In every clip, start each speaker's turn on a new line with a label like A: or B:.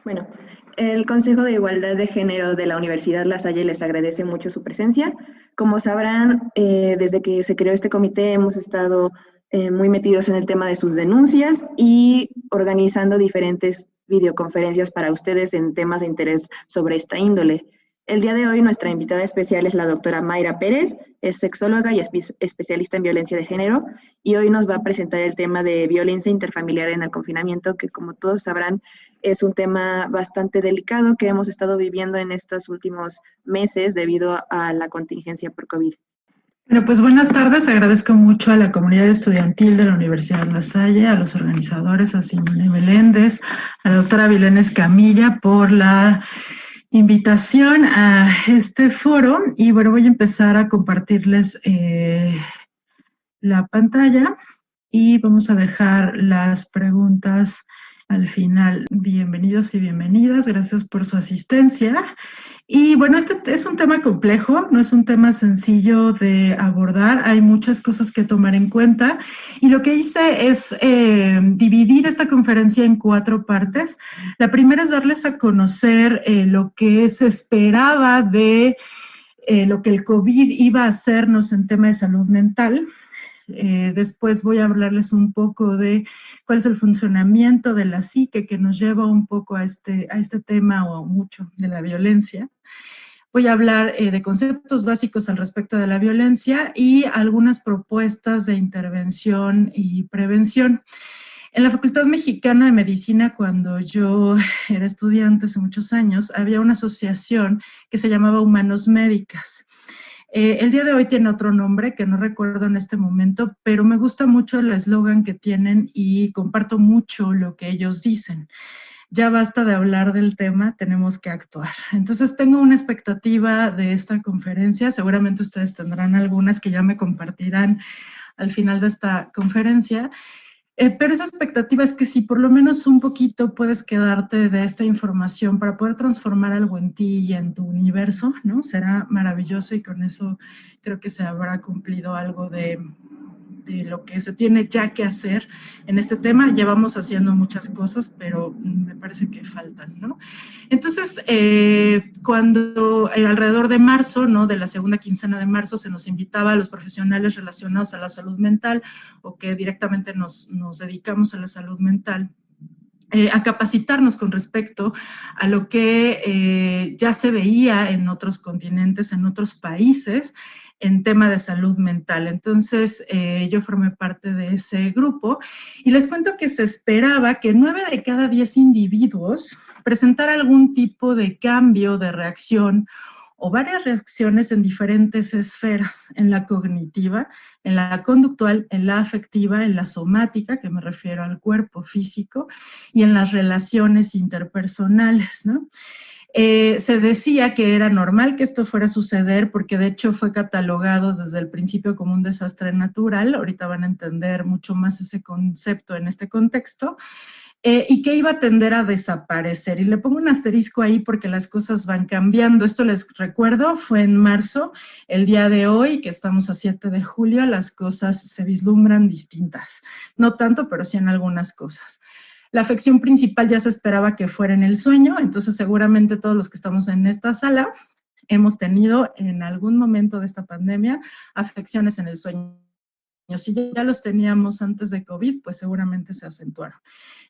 A: Bueno, el Consejo de Igualdad de Género de la Universidad La Salle les agradece mucho su presencia. Como sabrán, desde que se creó este comité hemos estado muy metidos en el tema de sus denuncias y organizando diferentes videoconferencias para ustedes en temas de interés sobre esta índole. El día de hoy nuestra invitada especial es la doctora Mayra Pérez, es sexóloga y especialista en violencia de género y hoy nos va a presentar el tema de violencia interfamiliar en el confinamiento, que como todos sabrán es un tema bastante delicado que hemos estado viviendo en estos últimos meses debido a la contingencia por COVID.
B: Bueno, pues buenas tardes. Agradezco mucho a la comunidad estudiantil de la Universidad La Salle, a los organizadores, a Simone Meléndez, a la doctora Vilene Camilla por la invitación a este foro. Y bueno, voy a empezar a compartirles la pantalla y vamos a dejar las preguntas al final. Bienvenidos y bienvenidas. Gracias por su asistencia. Y bueno, este es un tema complejo, no es un tema sencillo de abordar, hay muchas cosas que tomar en cuenta y lo que hice es dividir esta conferencia en 4 partes. La primera es darles a conocer lo que se esperaba de lo que el COVID iba a hacernos en tema de salud mental. Después voy a hablarles un poco de cuál es el funcionamiento de la psique que nos lleva un poco a este tema o mucho de la violencia. Voy a hablar de conceptos básicos al respecto de la violencia y algunas propuestas de intervención y prevención. En la Facultad Mexicana de Medicina, cuando yo era estudiante hace muchos años, había una asociación que se llamaba Humanos Médicas. El día de hoy tiene otro nombre que no recuerdo en este momento, pero me gusta mucho el eslogan que tienen y comparto mucho lo que ellos dicen. Ya basta de hablar del tema, tenemos que actuar. Entonces tengo una expectativa de esta conferencia, seguramente ustedes tendrán algunas que ya me compartirán al final de esta conferencia, pero esa expectativa es que si por lo menos un poquito puedes quedarte de esta información para poder transformar algo en ti y en tu universo, ¿no? Será maravilloso y con eso creo que se habrá cumplido algo de lo que se tiene ya que hacer en este tema. Llevamos haciendo muchas cosas, pero me parece que faltan, ¿no? Entonces, cuando alrededor de marzo, ¿no? De la segunda quincena de marzo, se nos invitaba a los profesionales relacionados a la salud mental o que directamente nos dedicamos a la salud mental, a capacitarnos con respecto a lo que ya se veía en otros continentes, en otros países, en tema de salud mental. Entonces, yo formé parte de ese grupo y les cuento que se esperaba que 9 de cada 10 individuos presentara algún tipo de cambio, de reacción o varias reacciones en diferentes esferas, en la cognitiva, en la conductual, en la afectiva, en la somática, que me refiero al cuerpo físico, y en las relaciones interpersonales, ¿no? Se decía que era normal que esto fuera a suceder porque de hecho fue catalogado desde el principio como un desastre natural, ahorita van a entender mucho más ese concepto en este contexto, y que iba a tender a desaparecer. Y le pongo un asterisco ahí porque las cosas van cambiando. Esto les recuerdo, fue en marzo. El día de hoy, que estamos a 7 de julio, las cosas se vislumbran distintas. No tanto, pero sí en algunas cosas. La afección principal ya se esperaba que fuera en el sueño, entonces seguramente todos los que estamos en esta sala hemos tenido en algún momento de esta pandemia afecciones en el sueño. Si ya los teníamos antes de COVID, pues seguramente se acentuaron.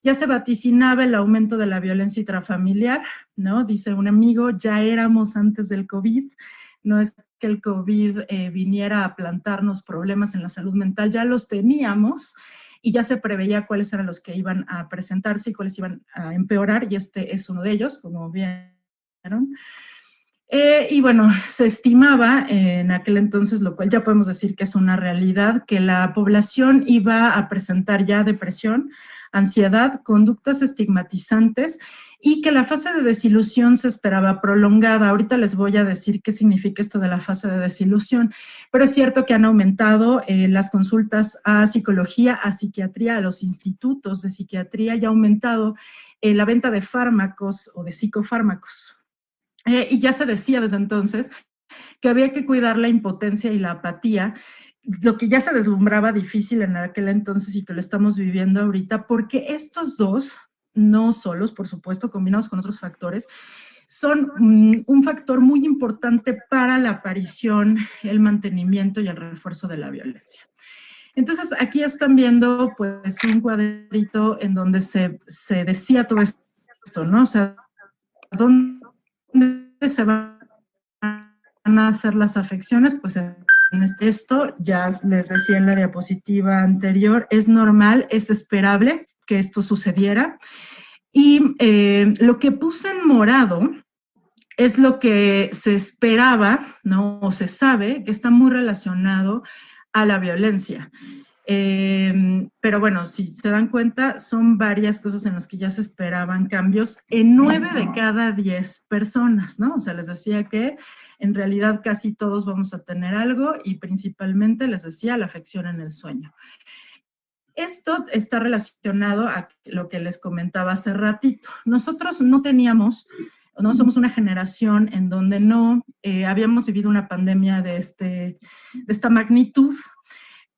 B: Ya se vaticinaba el aumento de la violencia intrafamiliar, ¿no? Dice un amigo, ya éramos antes del COVID, no es que el COVID viniera a plantarnos problemas en la salud mental, ya los teníamos y ya se preveía cuáles eran los que iban a presentarse y cuáles iban a empeorar, y este es uno de ellos, como vieron. Y bueno, se estimaba en aquel entonces, lo cual ya podemos decir que es una realidad, que la población iba a presentar ya depresión, ansiedad, conductas estigmatizantes y que la fase de desilusión se esperaba prolongada. Ahorita les voy a decir qué significa esto de la fase de desilusión, pero es cierto que han aumentado las consultas a psicología, a psiquiatría, a los institutos de psiquiatría, y ha aumentado la venta de fármacos o de psicofármacos. Y ya se decía desde entonces que había que cuidar la impotencia y la apatía, lo que ya se deslumbraba difícil en aquel entonces y que lo estamos viviendo ahorita, porque estos dos no solos, por supuesto, combinados con otros factores, son un factor muy importante para la aparición, el mantenimiento y el refuerzo de la violencia. Entonces, aquí están viendo pues un cuadrito en donde se decía todo esto, ¿no? O sea, ¿dónde se van a hacer las afecciones? Pues en esto, ya les decía en la diapositiva anterior, es normal, es esperable que esto sucediera. Y lo que puse en morado es lo que se esperaba, ¿no? O se sabe que está muy relacionado a la violencia. Pero bueno, si se dan cuenta, son varias cosas en las que ya se esperaban cambios en 9 de cada 10 personas, ¿no? O sea, les decía que en realidad casi todos vamos a tener algo y principalmente, les decía, la afección en el sueño. Esto está relacionado a lo que les comentaba hace ratito. Nosotros no teníamos, no somos una generación en donde no habíamos vivido una pandemia de esta magnitud,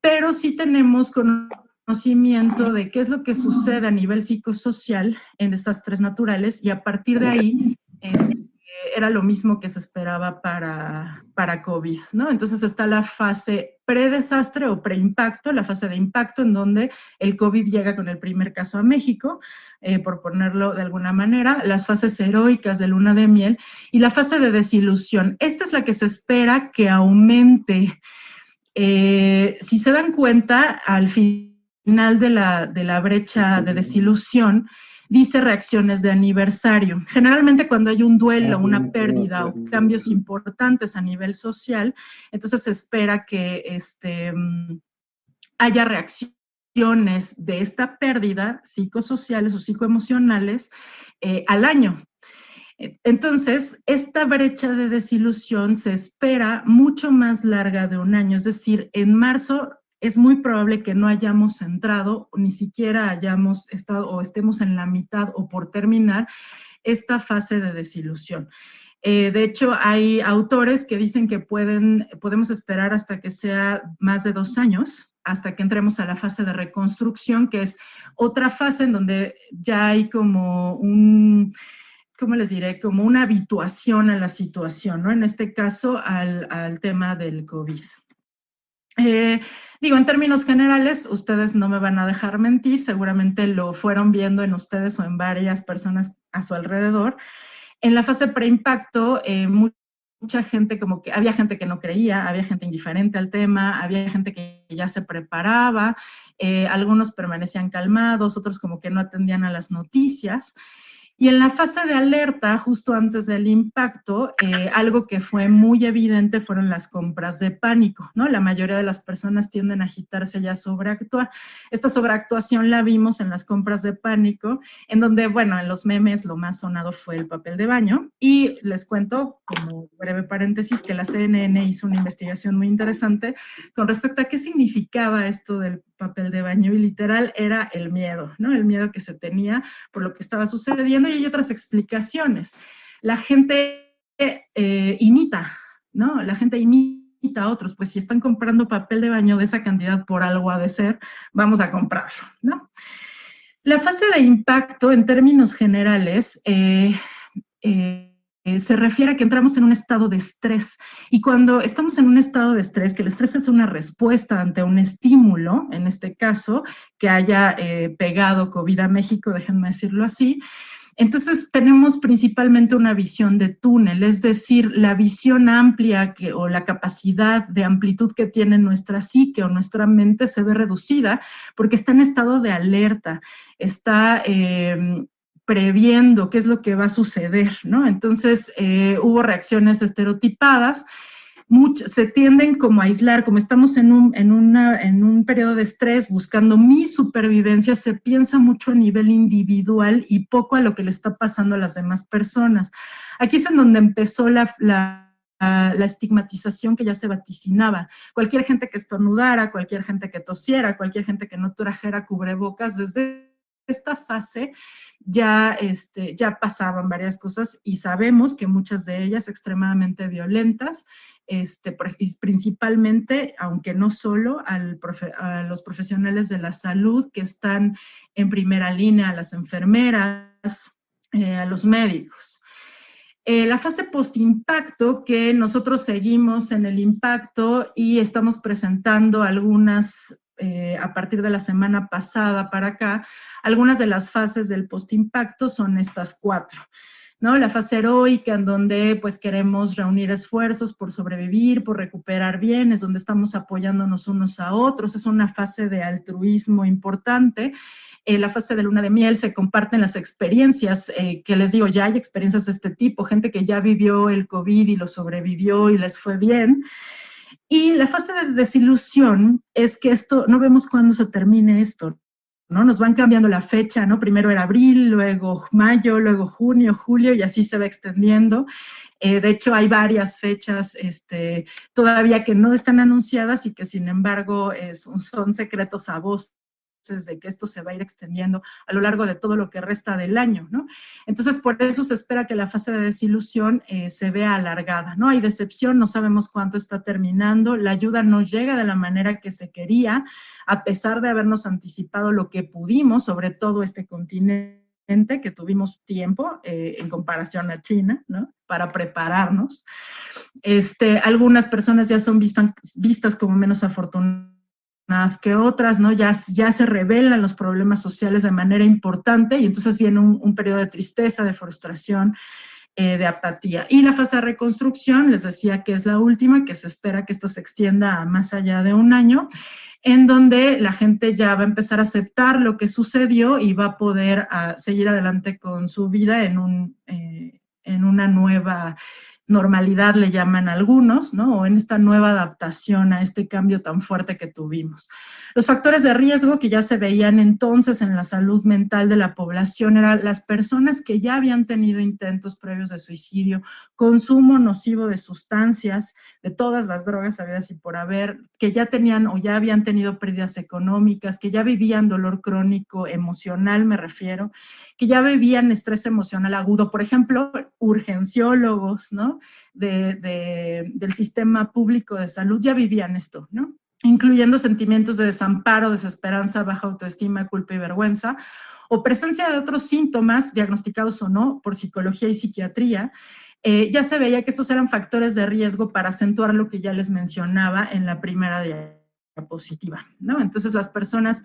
B: pero sí tenemos conocimiento de qué es lo que sucede a nivel psicosocial en desastres naturales y a partir de ahí era lo mismo que se esperaba para COVID, ¿no? Entonces está la fase predesastre o preimpacto, la fase de impacto en donde el COVID llega con el primer caso a México, por ponerlo de alguna manera, las fases heroicas de luna de miel y la fase de desilusión. Esta es la que se espera que aumente. Si se dan cuenta, al final de la brecha de desilusión, dice reacciones de aniversario. Generalmente cuando hay un duelo, una pérdida o cambios importantes a nivel social, entonces se espera que haya reacciones de esta pérdida psicosociales o psicoemocionales al año. Entonces, esta brecha de desilusión se espera mucho más larga de un año, es decir, en marzo es muy probable que no hayamos entrado, ni siquiera hayamos estado o estemos en la mitad o por terminar esta fase de desilusión. De hecho, hay autores que dicen que podemos esperar hasta que sea más de 2 años, hasta que entremos a la fase de reconstrucción, que es otra fase en donde ya hay como ¿cómo les diré? Como una habituación a la situación, ¿no? En este caso, al tema del COVID. Digo, en términos generales, ustedes no me van a dejar mentir, seguramente lo fueron viendo en ustedes o en varias personas a su alrededor. En la fase preimpacto, mucha gente había gente que no creía, había gente indiferente al tema, había gente que ya se preparaba, algunos permanecían calmados, otros como que no atendían a las noticias. Y en la fase de alerta, justo antes del impacto, algo que fue muy evidente fueron las compras de pánico, ¿no? La mayoría de las personas tienden a agitarse y a sobreactuar. Esta sobreactuación la vimos en las compras de pánico, en donde, bueno, en los memes lo más sonado fue el papel de baño. Y les cuento, como breve paréntesis, que la CNN hizo una investigación muy interesante con respecto a qué significaba esto del papel de baño y literal era el miedo, ¿no? El miedo que se tenía por lo que estaba sucediendo y hay otras explicaciones. La gente imita, ¿no? La gente imita a otros, pues si están comprando papel de baño de esa cantidad por algo ha de ser, vamos a comprarlo, ¿no? La fase de impacto en términos generales se refiere a que entramos en un estado de estrés y cuando estamos en un estado de estrés, que el estrés es una respuesta ante un estímulo, en este caso, que haya pegado COVID a México, déjenme decirlo así, entonces tenemos principalmente una visión de túnel, es decir, la visión amplia o la capacidad de amplitud que tiene nuestra psique o nuestra mente se ve reducida porque está en estado de alerta, está previendo qué es lo que va a suceder, ¿no? Entonces, hubo reacciones estereotipadas, se tienden como a aislar, como estamos en un periodo de estrés buscando mi supervivencia, se piensa mucho a nivel individual y poco a lo que le está pasando a las demás personas. Aquí es en donde empezó la estigmatización que ya se vaticinaba. Cualquier gente que estornudara, cualquier gente que tosiera, cualquier gente que no trajera cubrebocas, desde esta fase ya pasaban varias cosas y sabemos que muchas de ellas extremadamente violentas, principalmente, aunque no solo, a los profesionales de la salud que están en primera línea, a las enfermeras, a los médicos. La fase post-impacto, que nosotros seguimos en el impacto y estamos presentando algunas, a partir de la semana pasada para acá, algunas de las fases del post-impacto son estas 4. ¿No? La fase heroica, en donde pues queremos reunir esfuerzos por sobrevivir, por recuperar bienes, donde estamos apoyándonos unos a otros, es una fase de altruismo importante. La fase de luna de miel se comparten las experiencias, que les digo, ya hay experiencias de este tipo, gente que ya vivió el COVID y lo sobrevivió y les fue bien. Y la fase de desilusión es que no vemos cuándo se termine esto, ¿no? Nos van cambiando la fecha, ¿no? Primero era abril, luego mayo, luego junio, julio, y así se va extendiendo. De hecho, hay varias fechas todavía que no están anunciadas y que, sin embargo, son secretos a voces de que esto se va a ir extendiendo a lo largo de todo lo que resta del año, ¿no? Entonces, por eso se espera que la fase de desilusión se vea alargada, ¿no? Hay decepción, no sabemos cuánto está terminando, la ayuda no llega de la manera que se quería, a pesar de habernos anticipado lo que pudimos, sobre todo este continente, que tuvimos tiempo en comparación a China, ¿no? Para prepararnos. Algunas personas ya son vistas como menos afortunadas que otras, ¿no? Ya se revelan los problemas sociales de manera importante y entonces viene un periodo de tristeza, de frustración, de apatía. Y la fase de reconstrucción, les decía que es la última, que se espera que esto se extienda a más allá de un año, en donde la gente ya va a empezar a aceptar lo que sucedió y va a poder seguir adelante con su vida en una nueva normalidad, le llaman algunos, ¿no? O en esta nueva adaptación a este cambio tan fuerte que tuvimos. Los factores de riesgo que ya se veían entonces en la salud mental de la población eran las personas que ya habían tenido intentos previos de suicidio, consumo nocivo de sustancias, de todas las drogas habidas y por haber, que ya tenían o ya habían tenido pérdidas económicas, que ya vivían dolor crónico emocional, me refiero, que ya vivían estrés emocional agudo, por ejemplo, urgenciólogos, ¿no? Del sistema público de salud ya vivían esto, ¿no? Incluyendo sentimientos de desamparo, desesperanza, baja autoestima, culpa y vergüenza, o presencia de otros síntomas, diagnosticados o no, por psicología y psiquiatría. Ya se veía que estos eran factores de riesgo para acentuar lo que ya les mencionaba en la primera diapositiva, ¿no? Entonces las personas,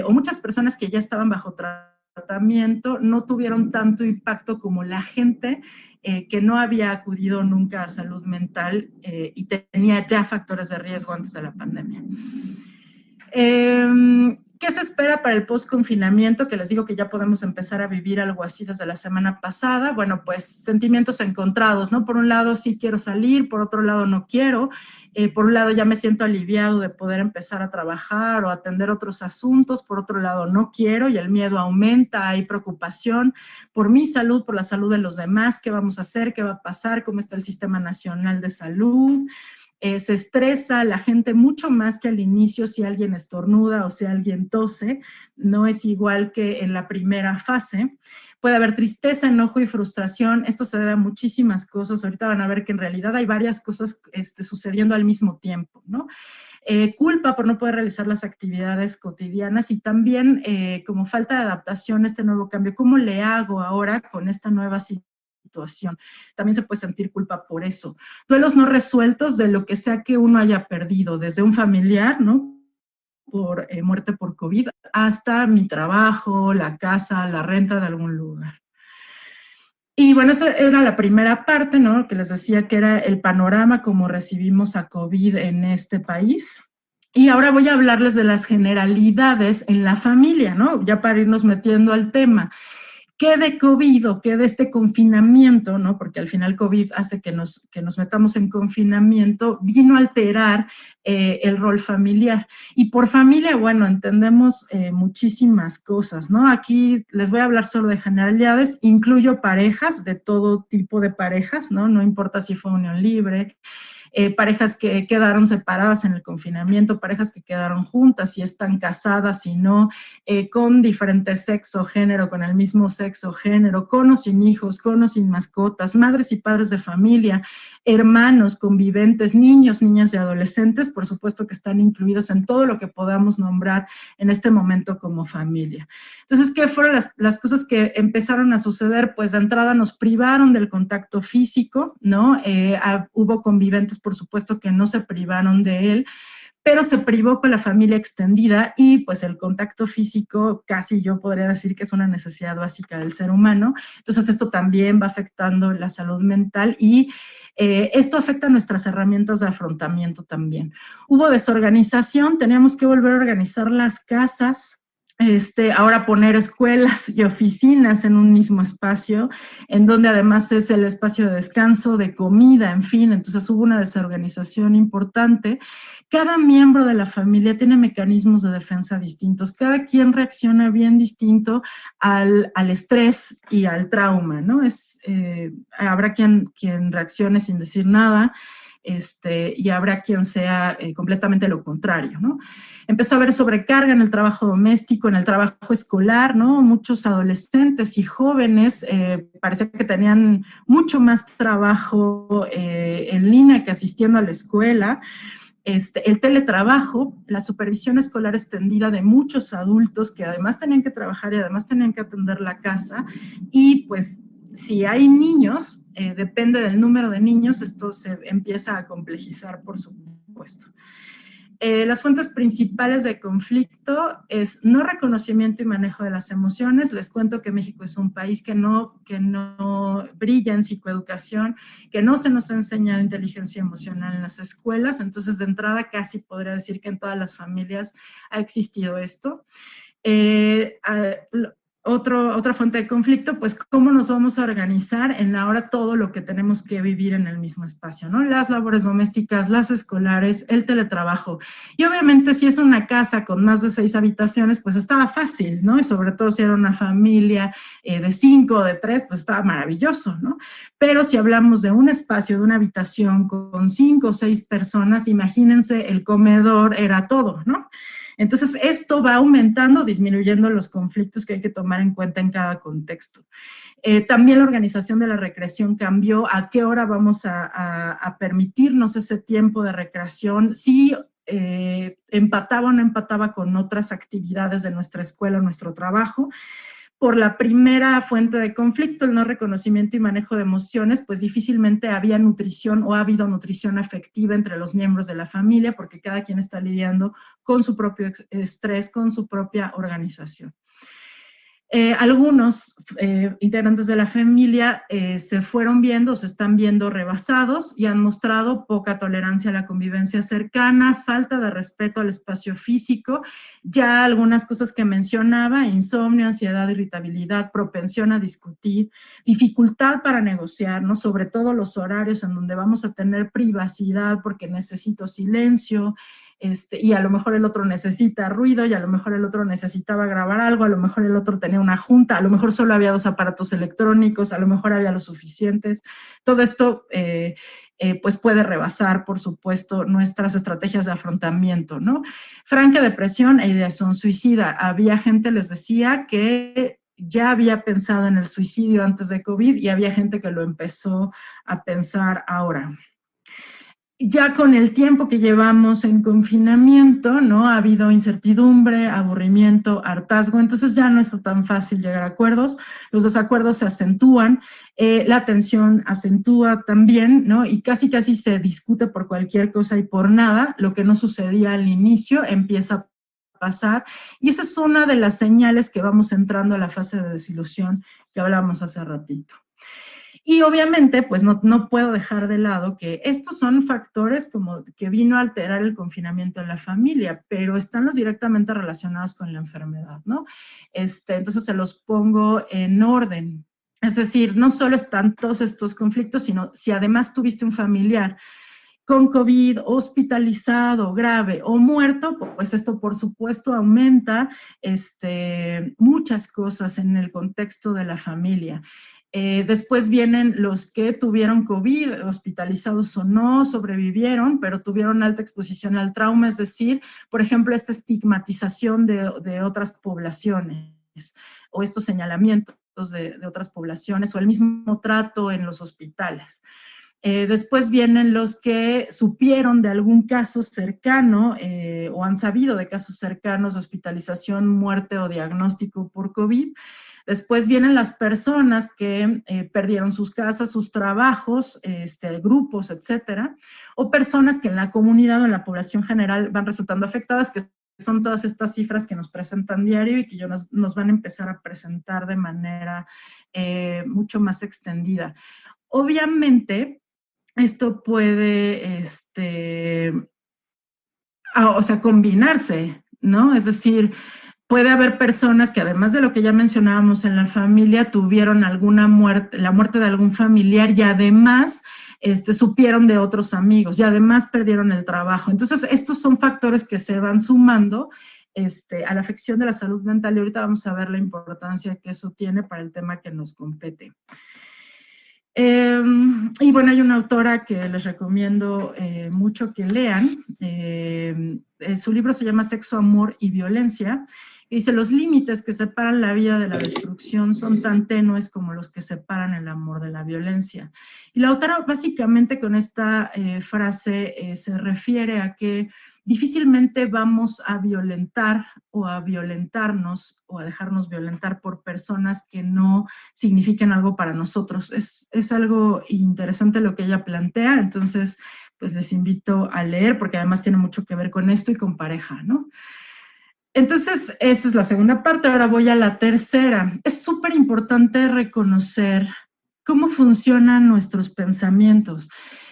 B: o muchas personas que ya estaban bajo tratamiento, no tuvieron tanto impacto como la gente que no había acudido nunca a salud mental y tenía ya factores de riesgo antes de la pandemia. ¿Qué se espera para el post-confinamiento? Que les digo que ya podemos empezar a vivir algo así desde la semana pasada. Bueno, pues sentimientos encontrados, ¿no? Por un lado sí quiero salir, por otro lado no quiero. Por un lado ya me siento aliviado de poder empezar a trabajar o atender otros asuntos, por otro lado no quiero y el miedo aumenta, hay preocupación por mi salud, por la salud de los demás, qué vamos a hacer, qué va a pasar, cómo está el Sistema Nacional de Salud. Se estresa la gente mucho más que al inicio si alguien estornuda o si alguien tose, no es igual que en la primera fase. Puede haber tristeza, enojo y frustración, esto se debe a muchísimas cosas, ahorita van a ver que en realidad hay varias cosas sucediendo al mismo tiempo, ¿no? Culpa por no poder realizar las actividades cotidianas y también como falta de adaptación a este nuevo cambio, ¿cómo le hago ahora con esta nueva situación? También se puede sentir culpa por eso. Duelos no resueltos de lo que sea que uno haya perdido, desde un familiar, ¿no? Por muerte por COVID, hasta mi trabajo, la casa, la renta de algún lugar. Y bueno, esa era la primera parte, ¿no? Que les decía que era el panorama como recibimos a COVID en este país. Y ahora voy a hablarles de las generalidades en la familia, ¿no? Ya para irnos metiendo al tema. ¿Qué de COVID o qué de este confinamiento, ¿no? Porque al final COVID hace que nos metamos en confinamiento, vino a alterar el rol familiar. Y por familia, bueno, entendemos muchísimas cosas, ¿no? Aquí les voy a hablar solo de generalidades, incluyo parejas, de todo tipo de parejas, ¿no? No importa si fue unión libre, parejas que quedaron separadas en el confinamiento, parejas que quedaron juntas y están casadas y no, con diferente sexo, género, con el mismo sexo, género, con o sin hijos, con o sin mascotas, madres y padres de familia, hermanos, conviventes, niños, niñas y adolescentes, por supuesto que están incluidos en todo lo que podamos nombrar en este momento como familia. Entonces, ¿qué fueron las cosas que empezaron a suceder? Pues de entrada nos privaron del contacto físico, ¿no? Hubo conviventes, por supuesto, que no se privaron de él, pero se privó con la familia extendida y pues el contacto físico casi yo podría decir que es una necesidad básica del ser humano. Entonces esto también va afectando la salud mental y esto afecta nuestras herramientas de afrontamiento también. Hubo desorganización, teníamos que volver a organizar las casas, ahora poner escuelas y oficinas en un mismo espacio, en donde además es el espacio de descanso, de comida, en fin, entonces hubo una desorganización importante. Cada miembro de la familia tiene mecanismos de defensa distintos, cada quien reacciona bien distinto al estrés y al trauma, ¿no? Habrá quien reaccione sin decir nada, y habrá quien sea completamente lo contrario, ¿no? Empezó a haber sobrecarga en el trabajo doméstico, en el trabajo escolar, ¿no? Muchos adolescentes y jóvenes parecía que tenían mucho más trabajo en línea que asistiendo a la escuela. El teletrabajo, la supervisión escolar extendida de muchos adultos que además tenían que trabajar y además tenían que atender la casa y pues si hay niños, depende del número de niños, esto se empieza a complejizar, por supuesto. Las fuentes principales de conflicto es no reconocimiento y manejo de las emociones. Les cuento que México es un país que no brilla en psicoeducación, que no se nos ha enseñado inteligencia emocional en las escuelas, entonces de entrada casi podría decir que en todas las familias ha existido esto. Otra fuente de conflicto, pues cómo nos vamos a organizar en ahora todo lo que tenemos que vivir en el mismo espacio, ¿no? Las labores domésticas, las escolares, el teletrabajo. Y obviamente si es una casa con más de 6 habitaciones, pues estaba fácil, ¿no? Y sobre todo si era una familia de 5 o de 3, pues estaba maravilloso, ¿no? Pero si hablamos de un espacio, de una habitación con 5 o 6 personas, imagínense, el comedor era todo, ¿no? Entonces, esto va aumentando, disminuyendo los conflictos que hay que tomar en cuenta en cada contexto. También la organización de la recreación cambió. ¿A qué hora vamos a permitirnos ese tiempo de recreación? Si empataba o no empataba con otras actividades de nuestra escuela o nuestro trabajo. Por la primera fuente de conflicto, el no reconocimiento y manejo de emociones, pues difícilmente había nutrición o ha habido nutrición afectiva entre los miembros de la familia, porque cada quien está lidiando con su propio estrés, con su propia organización. Algunos integrantes de la familia se fueron viendo, se están viendo rebasados y han mostrado poca tolerancia a la convivencia cercana, falta de respeto al espacio físico, ya algunas cosas que mencionaba, insomnio, ansiedad, irritabilidad, propensión a discutir, dificultad para negociar, ¿no? Sobre todo los horarios en donde vamos a tener privacidad porque necesito silencio, y a lo mejor el otro necesita ruido, y a lo mejor el otro necesitaba grabar algo, a lo mejor el otro tenía una junta, a lo mejor solo había 2 aparatos electrónicos, a lo mejor había los suficientes. Todo esto pues puede rebasar, por supuesto, nuestras estrategias de afrontamiento, ¿no? Franca depresión e ideación suicida. Había gente, les decía, que ya había pensado en el suicidio antes de COVID y había gente que lo empezó a pensar ahora. Ya con el tiempo que llevamos en confinamiento, ¿no? Ha habido incertidumbre, aburrimiento, hartazgo, entonces ya no está tan fácil llegar a acuerdos, los desacuerdos se acentúan, la tensión acentúa también, ¿no? Y casi se discute por cualquier cosa y por nada, lo que no sucedía al inicio empieza a pasar, y esa es una de las señales que vamos entrando a la fase de desilusión que hablábamos hace ratito. Y obviamente, pues no puedo dejar de lado que estos son factores como que vino a alterar el confinamiento en la familia, pero están los directamente relacionados con la enfermedad, ¿no? Entonces se los pongo en orden. Es decir, no solo están todos estos conflictos, sino si además tuviste un familiar con COVID, hospitalizado, grave o muerto, pues esto por supuesto aumenta muchas cosas en el contexto de la familia. Después vienen los que tuvieron COVID, hospitalizados o no, sobrevivieron, pero tuvieron alta exposición al trauma, es decir, por ejemplo, esta estigmatización de otras poblaciones o estos señalamientos de otras poblaciones o el mismo trato en los hospitales. Después vienen los que supieron de algún caso cercano o han sabido de casos cercanos de hospitalización, muerte o diagnóstico por COVID. Después vienen las personas que perdieron sus casas, sus trabajos, grupos, etcétera, o personas que en la comunidad o en la población general van resultando afectadas, que son todas estas cifras que nos presentan diario y que nos van a empezar a presentar de manera mucho más extendida. Obviamente, esto puede, combinarse, ¿no? Es decir, puede haber personas que además de lo que ya mencionábamos en la familia, tuvieron alguna muerte, la muerte de algún familiar y además supieron de otros amigos y además perdieron el trabajo. Entonces, estos son factores que se van sumando a la afección de la salud mental y ahorita vamos a ver la importancia que eso tiene para el tema que nos compete. Y bueno, hay una autora que les recomiendo mucho que lean. Su libro se llama Sexo, Amor y Violencia. Y dice, los límites que separan la vida de la destrucción son tan tenues como los que separan el amor de la violencia. Y la autora básicamente con esta frase se refiere a que difícilmente vamos a violentar o a violentarnos o a dejarnos violentar por personas que no signifiquen algo para nosotros. Es algo interesante lo que ella plantea, entonces pues les invito a leer porque además tiene mucho que ver con esto y con pareja, ¿no? Entonces, esta es la segunda parte, ahora voy a la tercera. Es súper importante reconocer cómo funcionan nuestros pensamientos.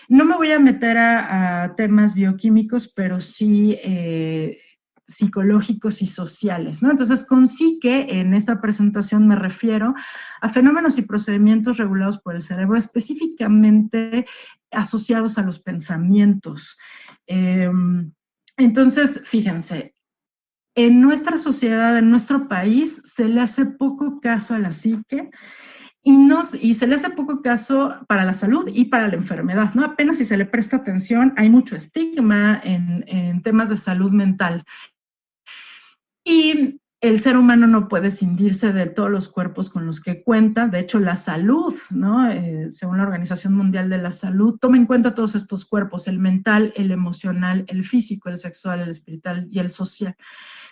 B: No me voy a meter a temas bioquímicos, pero sí psicológicos y sociales, ¿no? Entonces, con psique, en esta presentación me refiero a fenómenos y procedimientos regulados por el cerebro, específicamente asociados a los pensamientos. Entonces, fíjense, en nuestra sociedad, en nuestro país, se le hace poco caso a la psique y se le hace poco caso para la salud y para la enfermedad, ¿no? Apenas si se le presta atención, hay mucho estigma en temas de salud mental. Y el ser humano no puede escindirse de todos los cuerpos con los que cuenta. De hecho, la salud, ¿no? Según la Organización Mundial de la Salud, toma en cuenta todos estos cuerpos, el mental, el emocional, el físico, el sexual, el espiritual y el social.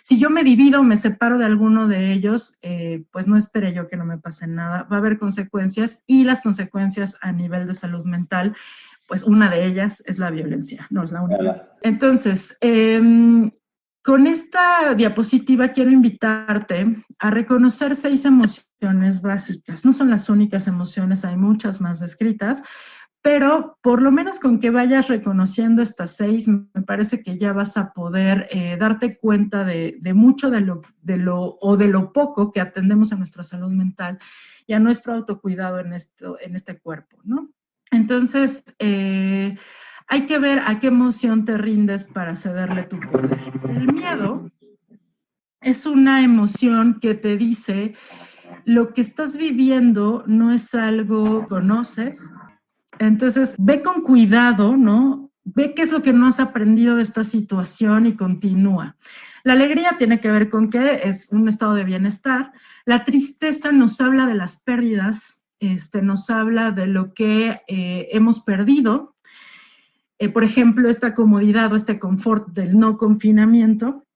B: Si yo me divido o me separo de alguno de ellos, pues no espere yo que no me pase nada. Va a haber consecuencias y las consecuencias a nivel de salud mental, pues una de ellas es la violencia, no es la única. Entonces, con esta diapositiva quiero invitarte a reconocer 6 emociones básicas. No son las únicas emociones, hay muchas más descritas, pero por lo menos con que vayas reconociendo estas 6, me parece que ya vas a poder darte cuenta de mucho de lo poco que atendemos a nuestra salud mental y a nuestro autocuidado en este cuerpo, ¿no? Entonces, hay que ver a qué emoción te rindes para cederle tu poder. El miedo es una emoción que te dice lo que estás viviendo no es algo que conoces. Entonces, ve con cuidado, ¿no? Ve qué es lo que no has aprendido de esta situación y continúa. La alegría tiene que ver con que es un estado de bienestar. La tristeza nos habla de las pérdidas, nos habla de lo que hemos perdido. Por ejemplo, esta comodidad o este confort del no confinamiento,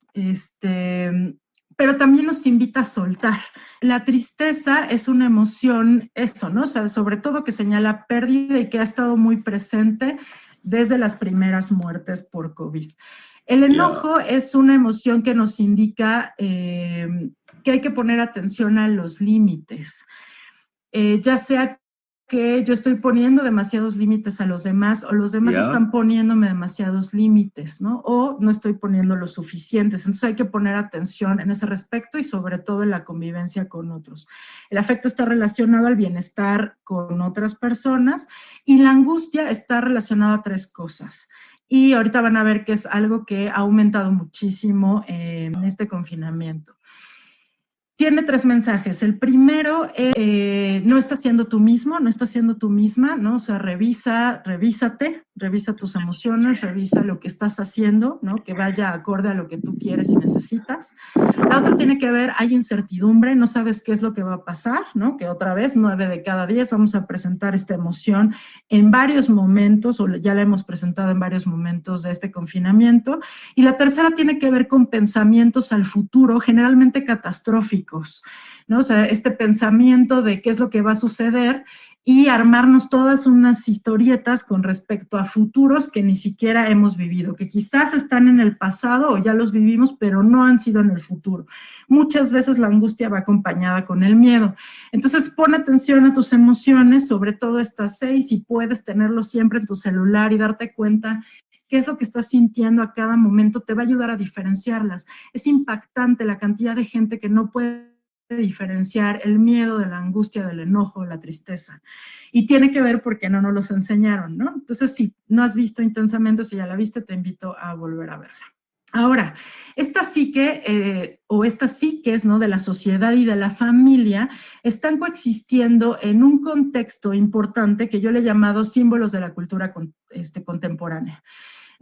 B: pero también nos invita a soltar. La tristeza es una emoción, eso, ¿no? O sea, sobre todo que señala pérdida y que ha estado muy presente desde las primeras muertes por COVID. El enojo es una emoción que nos indica que hay que poner atención a los límites, ya sea que yo estoy poniendo demasiados límites a los demás o los demás están poniéndome demasiados límites, ¿no? O no estoy poniendo los suficientes. Entonces hay que poner atención en ese respecto y sobre todo en la convivencia con otros. El afecto está relacionado al bienestar con otras personas y la angustia está relacionada a 3 cosas. Y ahorita van a ver que es algo que ha aumentado muchísimo en este confinamiento. tiene 3 mensajes. El primero es, no estás siendo tú mismo, no estás siendo tú misma, ¿no? O sea, revísate, revisa tus emociones, revisa lo que estás haciendo, ¿no? Que vaya acorde a lo que tú quieres y necesitas. La otra tiene que ver, hay incertidumbre, no sabes qué es lo que va a pasar, ¿no? Que otra vez, 9 de cada 10 vamos a presentar esta emoción en varios momentos, o ya la hemos presentado en varios momentos de este confinamiento. Y la tercera tiene que ver con pensamientos al futuro, generalmente catastróficos, ¿no? O sea, este pensamiento de qué es lo que va a suceder y armarnos todas unas historietas con respecto a futuros que ni siquiera hemos vivido, que quizás están en el pasado o ya los vivimos, pero no han sido en el futuro. Muchas veces la angustia va acompañada con el miedo. Entonces, pon atención a tus emociones, sobre todo estas 6, y puedes tenerlo siempre en tu celular y darte cuenta qué es lo que estás sintiendo a cada momento, te va a ayudar a diferenciarlas. Es impactante la cantidad de gente que no puede diferenciar el miedo de la angustia, del enojo, la tristeza. Y tiene que ver porque no nos los enseñaron, ¿no? Entonces, si no has visto Intensamente, si ya la viste, te invito a volver a verla. Ahora, esta psique o estas psiques, ¿no?, de la sociedad y de la familia están coexistiendo en un contexto importante que yo le he llamado símbolos de la cultura contemporánea.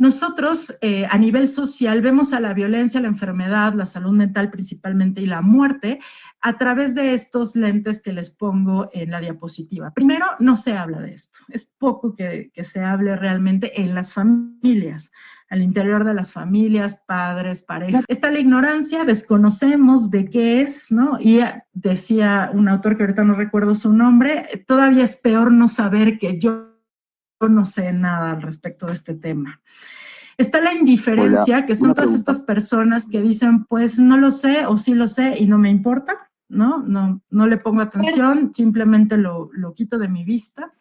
B: Nosotros, a nivel social, vemos a la violencia, la enfermedad, la salud mental principalmente y la muerte a través de estos lentes que les pongo en la diapositiva. Primero, no se habla de esto. Es poco que se hable realmente en las familias, al interior de las familias, padres, parejas. Está la ignorancia, desconocemos de qué es, ¿no? Y decía un autor que ahorita no recuerdo su nombre, todavía es peor no saber que yo no sé nada al respecto de este tema. Está la indiferencia, que son todas estas personas que dicen, pues no lo sé o sí lo sé y no me importa, ¿no? No le pongo atención, simplemente lo quito de mi vista.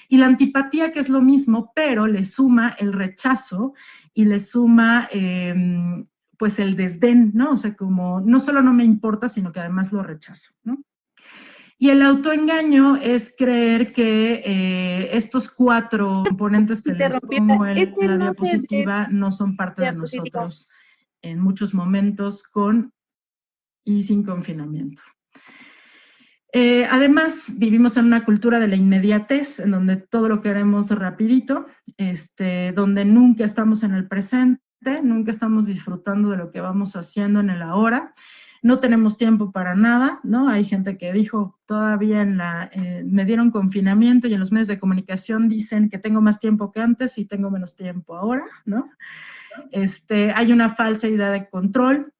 B: Y la antipatía, que es lo mismo, pero le suma el rechazo y le suma pues el desdén, ¿no? O sea, como no solo no me importa, sino que además lo rechazo, ¿no? Y el autoengaño es creer que estos 4 componentes que les pongo en la diapositiva no son parte de nosotros en muchos momentos con y sin confinamiento. Además, vivimos en una cultura de la inmediatez, en donde todo lo queremos rapidito, donde nunca estamos en el presente, nunca estamos disfrutando de lo que vamos haciendo en el ahora. No tenemos tiempo para nada, ¿no? Hay gente que dijo todavía me dieron confinamiento y en los medios de comunicación dicen que tengo más tiempo que antes y tengo menos tiempo ahora, ¿no? Hay una falsa idea de control.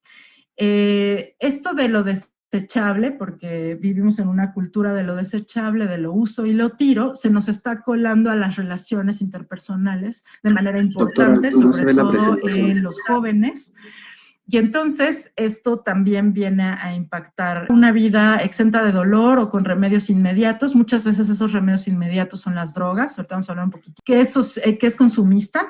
B: Esto de lo desechable, porque vivimos en una cultura de lo desechable, de lo uso y lo tiro, se nos está colando a las relaciones interpersonales de manera importante, doctora, sobre todo en los jóvenes. Y entonces esto también viene a impactar una vida exenta de dolor o con remedios inmediatos. Muchas veces esos remedios inmediatos son las drogas. Ahorita vamos a hablar un poquito. Que es consumista,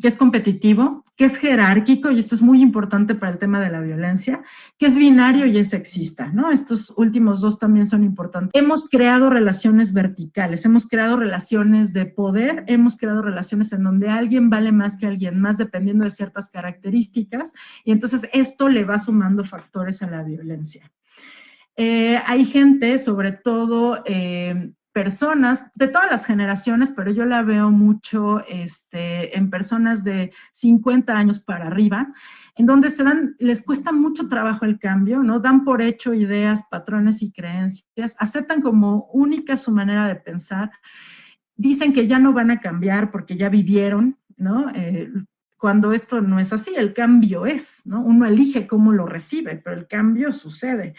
B: que es competitivo, que es jerárquico, y esto es muy importante para el tema de la violencia, que es binario y es sexista, ¿no? Estos últimos 2 también son importantes. Hemos creado relaciones verticales, hemos creado relaciones de poder, hemos creado relaciones en donde alguien vale más que alguien más dependiendo de ciertas características, y entonces esto le va sumando factores a la violencia. Hay gente, sobre todo personas de todas las generaciones, pero yo la veo mucho en personas de 50 años para arriba, en donde les cuesta mucho trabajo el cambio, ¿no? Dan por hecho ideas, patrones y creencias, aceptan como única su manera de pensar, dicen que ya no van a cambiar porque ya vivieron, ¿no? Cuando esto no es así, el cambio es, ¿no? Uno elige cómo lo recibe, pero el cambio sucede.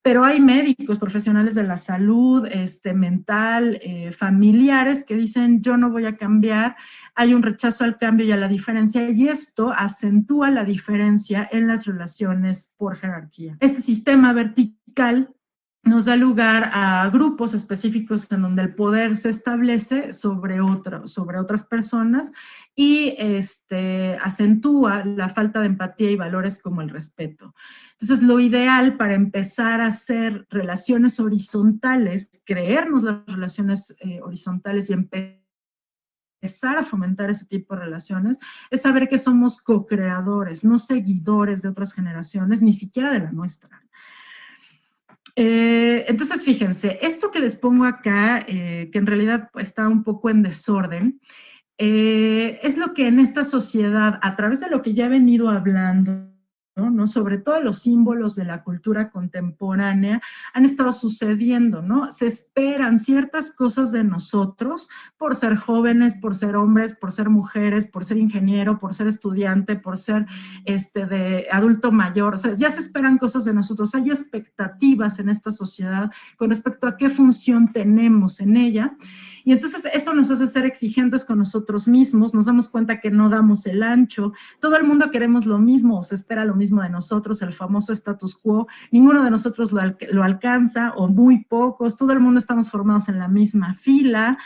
B: Pero hay médicos, profesionales de la salud, mental, familiares que dicen, yo no voy a cambiar, hay un rechazo al cambio y a la diferencia, y esto acentúa la diferencia en las relaciones por jerarquía. Este sistema vertical nos da lugar a grupos específicos en donde el poder se establece sobre otras personas y acentúa la falta de empatía y valores como el respeto. Entonces, lo ideal para empezar a hacer relaciones horizontales, creernos las relaciones horizontales y empezar a fomentar ese tipo de relaciones, es saber que somos co-creadores, no seguidores de otras generaciones, ni siquiera de la nuestra. Entonces, fíjense, esto que les pongo acá, que en realidad está un poco en desorden, es lo que en esta sociedad, a través de lo que ya he venido hablando, ¿no? Sobre todo los símbolos de la cultura contemporánea han estado sucediendo, ¿no? Se esperan ciertas cosas de nosotros por ser jóvenes, por ser hombres, por ser mujeres, por ser ingeniero, por ser estudiante, por ser de adulto mayor. O sea, ya se esperan cosas de nosotros. Hay expectativas en esta sociedad con respecto a qué función tenemos en ella. Y entonces eso nos hace ser exigentes con nosotros mismos, nos damos cuenta que no damos el ancho, todo el mundo queremos lo mismo o se espera lo mismo de nosotros, el famoso status quo, ninguno de nosotros lo alcanza o muy pocos, todo el mundo estamos formados en la misma fila.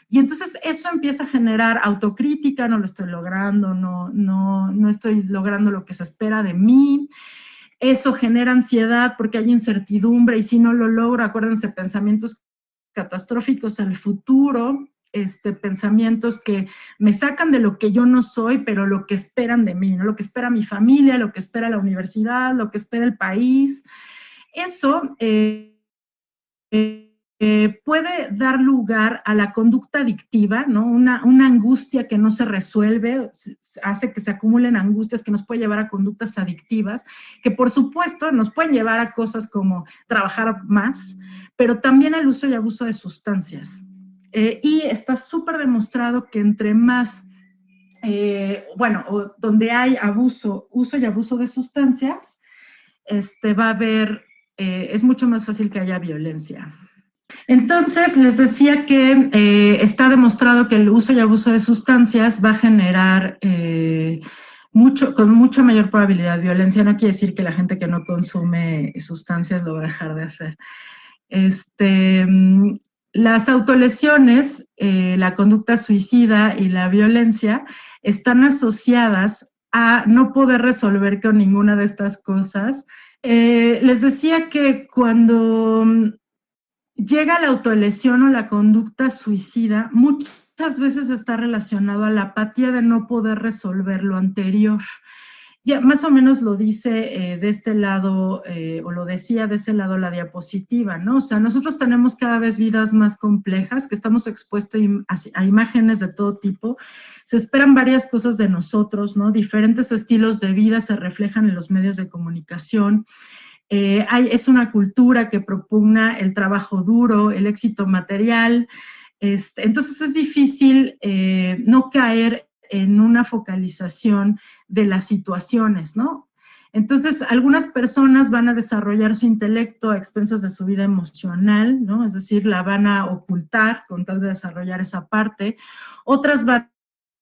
B: Y entonces eso empieza a generar autocrítica, no lo estoy logrando, no estoy logrando lo que se espera de mí. Eso genera ansiedad porque hay incertidumbre y si no lo logro, acuérdense, pensamientos catastróficos al futuro, pensamientos que me sacan de lo que yo no soy, pero lo que esperan de mí, ¿no? Lo que espera mi familia, lo que espera la universidad, lo que espera el país. Eso puede dar lugar a la conducta adictiva, ¿no? Una angustia que no se resuelve, hace que se acumulen angustias que nos puede llevar a conductas adictivas, que por supuesto nos pueden llevar a cosas como trabajar más, pero también al uso y abuso de sustancias. Y está súper demostrado que entre más, donde hay uso y abuso de sustancias, va a haber, es mucho más fácil que haya violencia. Entonces, les decía que está demostrado que el uso y abuso de sustancias va a generar con mucha mayor probabilidad de violencia. No quiere decir que la gente que no consume sustancias lo va a dejar de hacer. Las autolesiones, la conducta suicida y la violencia están asociadas a no poder resolver con ninguna de estas cosas. Les decía que cuando llega la autolesión o la conducta suicida, muchas veces está relacionado a la apatía de no poder resolver lo anterior. Ya más o menos lo dice de este lado, o lo decía de ese lado la diapositiva, ¿no? O sea, nosotros tenemos cada vez vidas más complejas, que estamos expuestos a imágenes de todo tipo, se esperan varias cosas de nosotros, ¿no? Diferentes estilos de vida se reflejan en los medios de comunicación. Es una cultura que propugna el trabajo duro, el éxito material, entonces es difícil no caer en una focalización de las situaciones, ¿no? Entonces, algunas personas van a desarrollar su intelecto a expensas de su vida emocional, ¿no? Es decir, la van a ocultar con tal de desarrollar esa parte. Otras van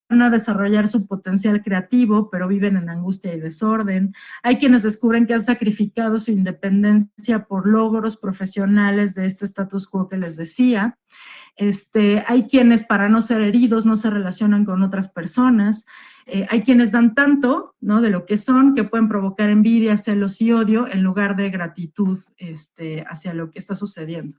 B: a desarrollar su potencial creativo, pero viven en angustia y desorden. Hay quienes descubren que han sacrificado su independencia por logros profesionales de este status quo que les decía. Hay quienes para no ser heridos no se relacionan con otras personas. Hay quienes dan tanto, ¿no?, de lo que son, que pueden provocar envidia, celos y odio en lugar de gratitud hacia lo que está sucediendo.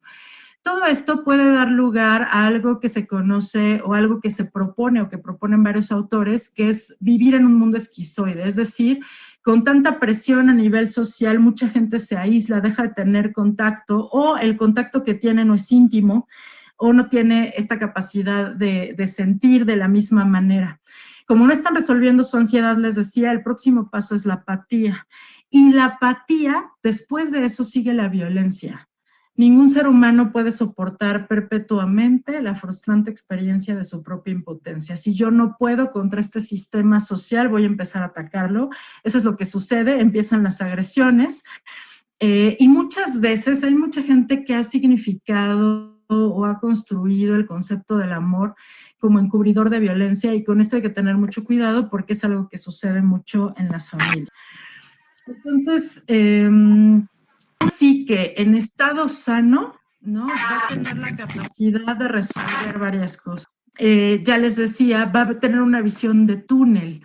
B: Todo esto puede dar lugar a algo que se conoce o algo que se propone o que proponen varios autores, que es vivir en un mundo esquizoide, es decir, con tanta presión a nivel social, mucha gente se aísla, deja de tener contacto o el contacto que tiene no es íntimo o no tiene esta capacidad de sentir de la misma manera. Como no están resolviendo su ansiedad, les decía, el próximo paso es la apatía. Y la apatía, después de eso sigue la violencia. Ningún ser humano puede soportar perpetuamente la frustrante experiencia de su propia impotencia. Si yo no puedo contra este sistema social, voy a empezar a atacarlo. Eso es lo que sucede, empiezan las agresiones. Y muchas veces hay mucha gente que ha significado o ha construido el concepto del amor como encubridor de violencia, y con esto hay que tener mucho cuidado porque es algo que sucede mucho en las familias. Entonces, sí que en estado sano, ¿no?, va a tener la capacidad de resolver varias cosas. Ya les decía, va a tener una visión de túnel,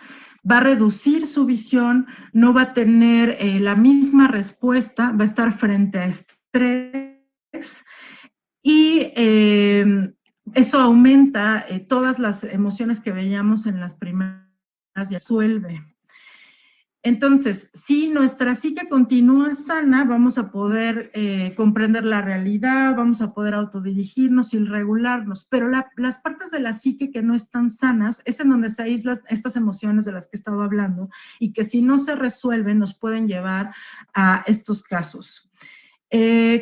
B: va a reducir su visión, no va a tener la misma respuesta, va a estar frente a estrés y eso aumenta todas las emociones que veíamos en las primeras y resuelve. Entonces, si nuestra psique continúa sana, vamos a poder comprender la realidad, vamos a poder autodirigirnos y regularnos, pero las partes de la psique que no están sanas es en donde se aíslan estas emociones de las que he estado hablando y que si no se resuelven nos pueden llevar a estos casos.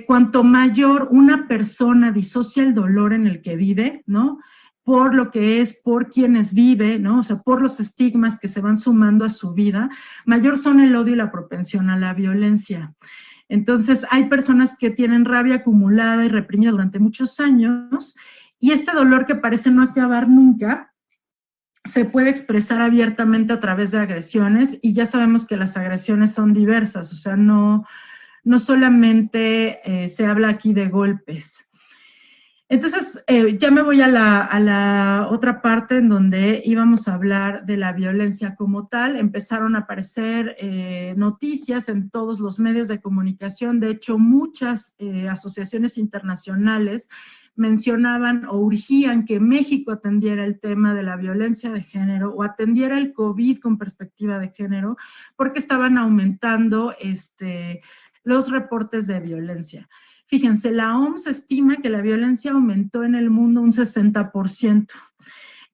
B: Cuanto mayor una persona disocia el dolor en el que vive, ¿no?, por lo que es, por quienes vive, ¿no?, o sea, por los estigmas que se van sumando a su vida, mayor son el odio y la propensión a la violencia. Entonces, hay personas que tienen rabia acumulada y reprimida durante muchos años, y este dolor que parece no acabar nunca, se puede expresar abiertamente a través de agresiones, y ya sabemos que las agresiones son diversas, o sea, no solamente se habla aquí de golpes. Entonces, ya me voy a la otra parte en donde íbamos a hablar de la violencia como tal. Empezaron a aparecer noticias en todos los medios de comunicación. De hecho, muchas asociaciones internacionales mencionaban o urgían que México atendiera el tema de la violencia de género o atendiera el COVID con perspectiva de género, porque estaban aumentando los reportes de violencia. Fíjense, la OMS estima que la violencia aumentó en el mundo un 60%.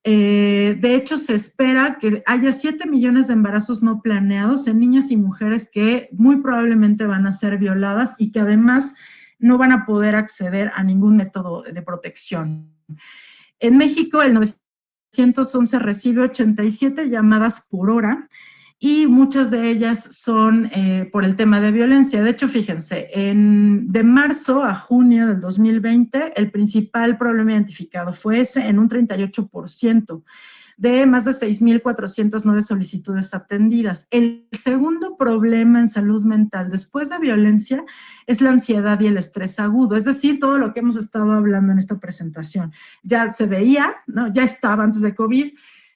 B: De hecho, se espera que haya 7 millones de embarazos no planeados en niñas y mujeres que muy probablemente van a ser violadas y que además no van a poder acceder a ningún método de protección. En México, el 911 recibe 87 llamadas por hora, y muchas de ellas son por el tema de violencia. De hecho, fíjense, de marzo a junio del 2020, el principal problema identificado fue ese en un 38%, de más de 6,409 solicitudes atendidas. El segundo problema en salud mental después de violencia es la ansiedad y el estrés agudo, es decir, todo lo que hemos estado hablando en esta presentación. Ya se veía, ¿no?, ya estaba antes de COVID,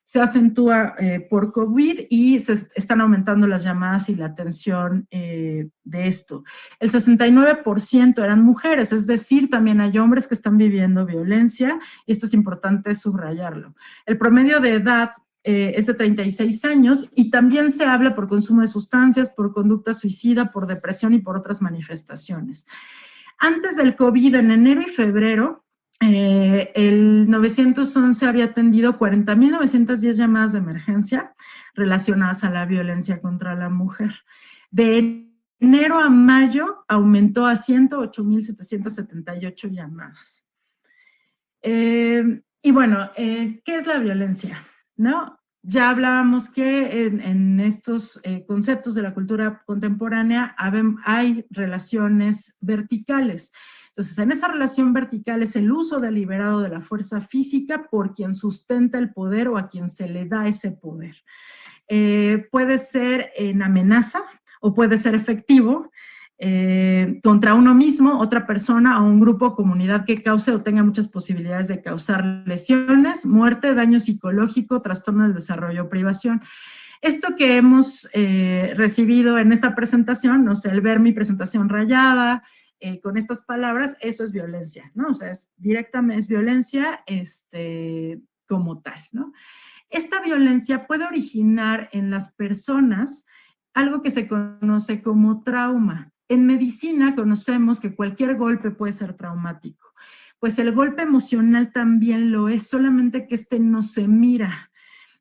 B: se acentúa por COVID y se están aumentando las llamadas y la atención de esto. El 69% eran mujeres, es decir, también hay hombres que están viviendo violencia, y esto es importante subrayarlo. El promedio de edad es de 36 años y también se habla por consumo de sustancias, por conducta suicida, por depresión y por otras manifestaciones. Antes del COVID, en enero y febrero, el 911 había atendido 40,910 llamadas de emergencia relacionadas a la violencia contra la mujer. De enero a mayo aumentó a 108,778 llamadas. Y bueno, ¿qué es la violencia?, ¿no? Ya hablábamos que en estos conceptos de la cultura contemporánea hay relaciones verticales. Entonces, en esa relación vertical es el uso deliberado de la fuerza física por quien sustenta el poder o a quien se le da ese poder. Puede ser en amenaza o puede ser efectivo contra uno mismo, otra persona o un grupo o comunidad que cause o tenga muchas posibilidades de causar lesiones, muerte, daño psicológico, trastorno del desarrollo o privación. Esto que hemos recibido en esta presentación, no sé, el ver mi presentación rayada, con estas palabras, eso es violencia, ¿no? O sea, es violencia como tal, ¿no? Esta violencia puede originar en las personas algo que se conoce como trauma. En medicina conocemos que cualquier golpe puede ser traumático. Pues el golpe emocional también lo es, solamente que no se mira,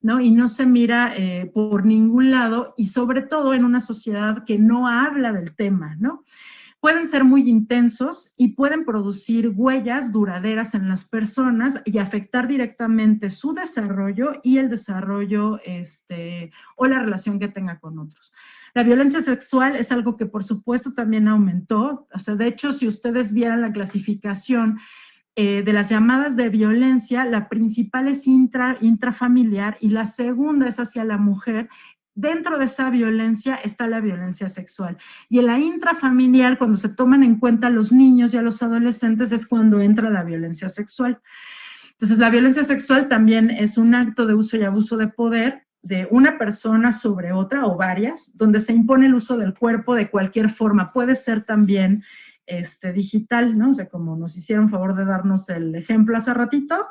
B: ¿no? Y no se mira por ningún lado, y sobre todo en una sociedad que no habla del tema, ¿no? Pueden ser muy intensos y pueden producir huellas duraderas en las personas y afectar directamente su desarrollo y el desarrollo o la relación que tenga con otros. La violencia sexual es algo que por supuesto también aumentó. O sea, de hecho, si ustedes vieran la clasificación de las llamadas de violencia, la principal es intrafamiliar y la segunda es hacia la mujer. Dentro de esa violencia está la violencia sexual. Y en la intrafamiliar, cuando se toman en cuenta a los niños y a los adolescentes, es cuando entra la violencia sexual. Entonces, la violencia sexual también es un acto de uso y abuso de poder de una persona sobre otra o varias, donde se impone el uso del cuerpo de cualquier forma. Puede ser también digital, ¿no? O sea, como nos hicieron favor de darnos el ejemplo hace ratito,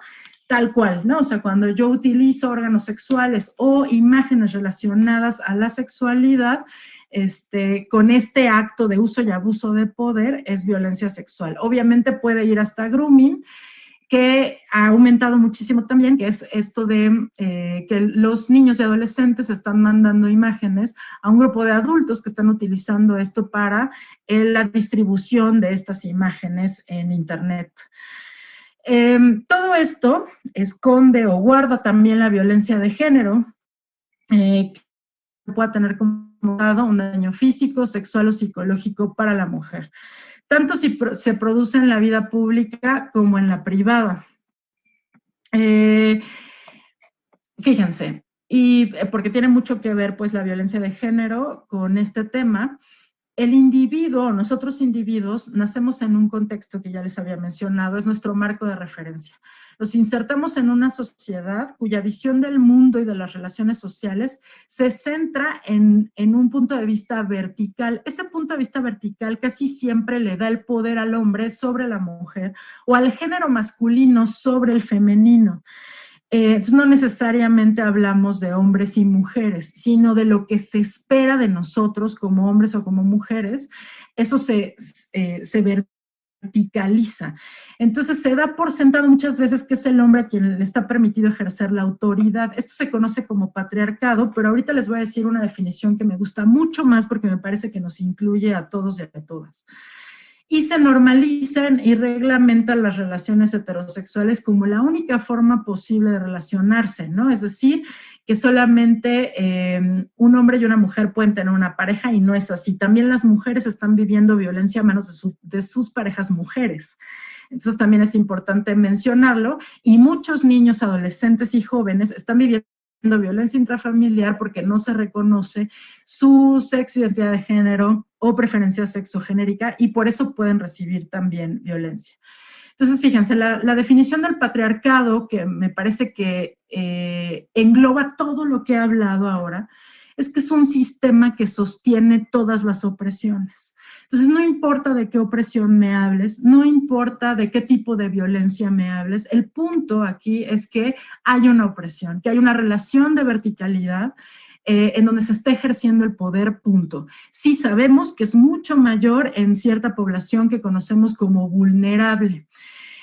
B: tal cual, ¿no? O sea, cuando yo utilizo órganos sexuales o imágenes relacionadas a la sexualidad, con este acto de uso y abuso de poder, es violencia sexual. Obviamente puede ir hasta grooming, que ha aumentado muchísimo también, que es esto de que los niños y adolescentes están mandando imágenes a un grupo de adultos que están utilizando esto para la distribución de estas imágenes en Internet. Todo esto esconde o guarda también la violencia de género, que pueda tener como un daño físico, sexual o psicológico para la mujer, tanto si se produce en la vida pública como en la privada. Fíjense, y porque tiene mucho que ver pues la violencia de género con este tema. El individuo, nosotros individuos, nacemos en un contexto que ya les había mencionado, es nuestro marco de referencia. Nos insertamos en una sociedad cuya visión del mundo y de las relaciones sociales se centra en un punto de vista vertical. Ese punto de vista vertical casi siempre le da el poder al hombre sobre la mujer o al género masculino sobre el femenino. Entonces no necesariamente hablamos de hombres y mujeres, sino de lo que se espera de nosotros como hombres o como mujeres. Eso se verticaliza. Entonces se da por sentado muchas veces que es el hombre a quien le está permitido ejercer la autoridad. Esto se conoce como patriarcado, pero ahorita les voy a decir una definición que me gusta mucho más porque me parece que nos incluye a todos y a todas. Y se normalizan y reglamentan las relaciones heterosexuales como la única forma posible de relacionarse, ¿no? Es decir, que solamente un hombre y una mujer pueden tener una pareja y no es así. También las mujeres están viviendo violencia a manos de sus parejas mujeres. Entonces también es importante mencionarlo y muchos niños, adolescentes y jóvenes están viviendo violencia intrafamiliar porque no se reconoce su sexo, identidad de género o preferencia sexogenérica y por eso pueden recibir también violencia. Entonces, fíjense, la definición del patriarcado, que me parece que engloba todo lo que he hablado ahora, es que es un sistema que sostiene todas las opresiones. Entonces, no importa de qué opresión me hables, no importa de qué tipo de violencia me hables, el punto aquí es que hay una opresión, que hay una relación de verticalidad en donde se está ejerciendo el poder, punto. Sí sabemos que es mucho mayor en cierta población que conocemos como vulnerable.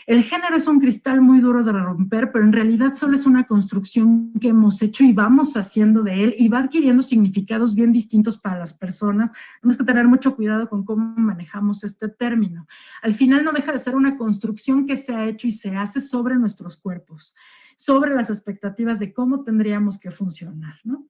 B: El género es un cristal muy duro de romper, pero en realidad solo es una construcción que hemos hecho y vamos haciendo de él y va adquiriendo significados bien distintos para las personas. Tenemos que tener mucho cuidado con cómo manejamos este término. Al final no deja de ser una construcción que se ha hecho y se hace sobre nuestros cuerpos, sobre las expectativas de cómo tendríamos que funcionar, ¿no?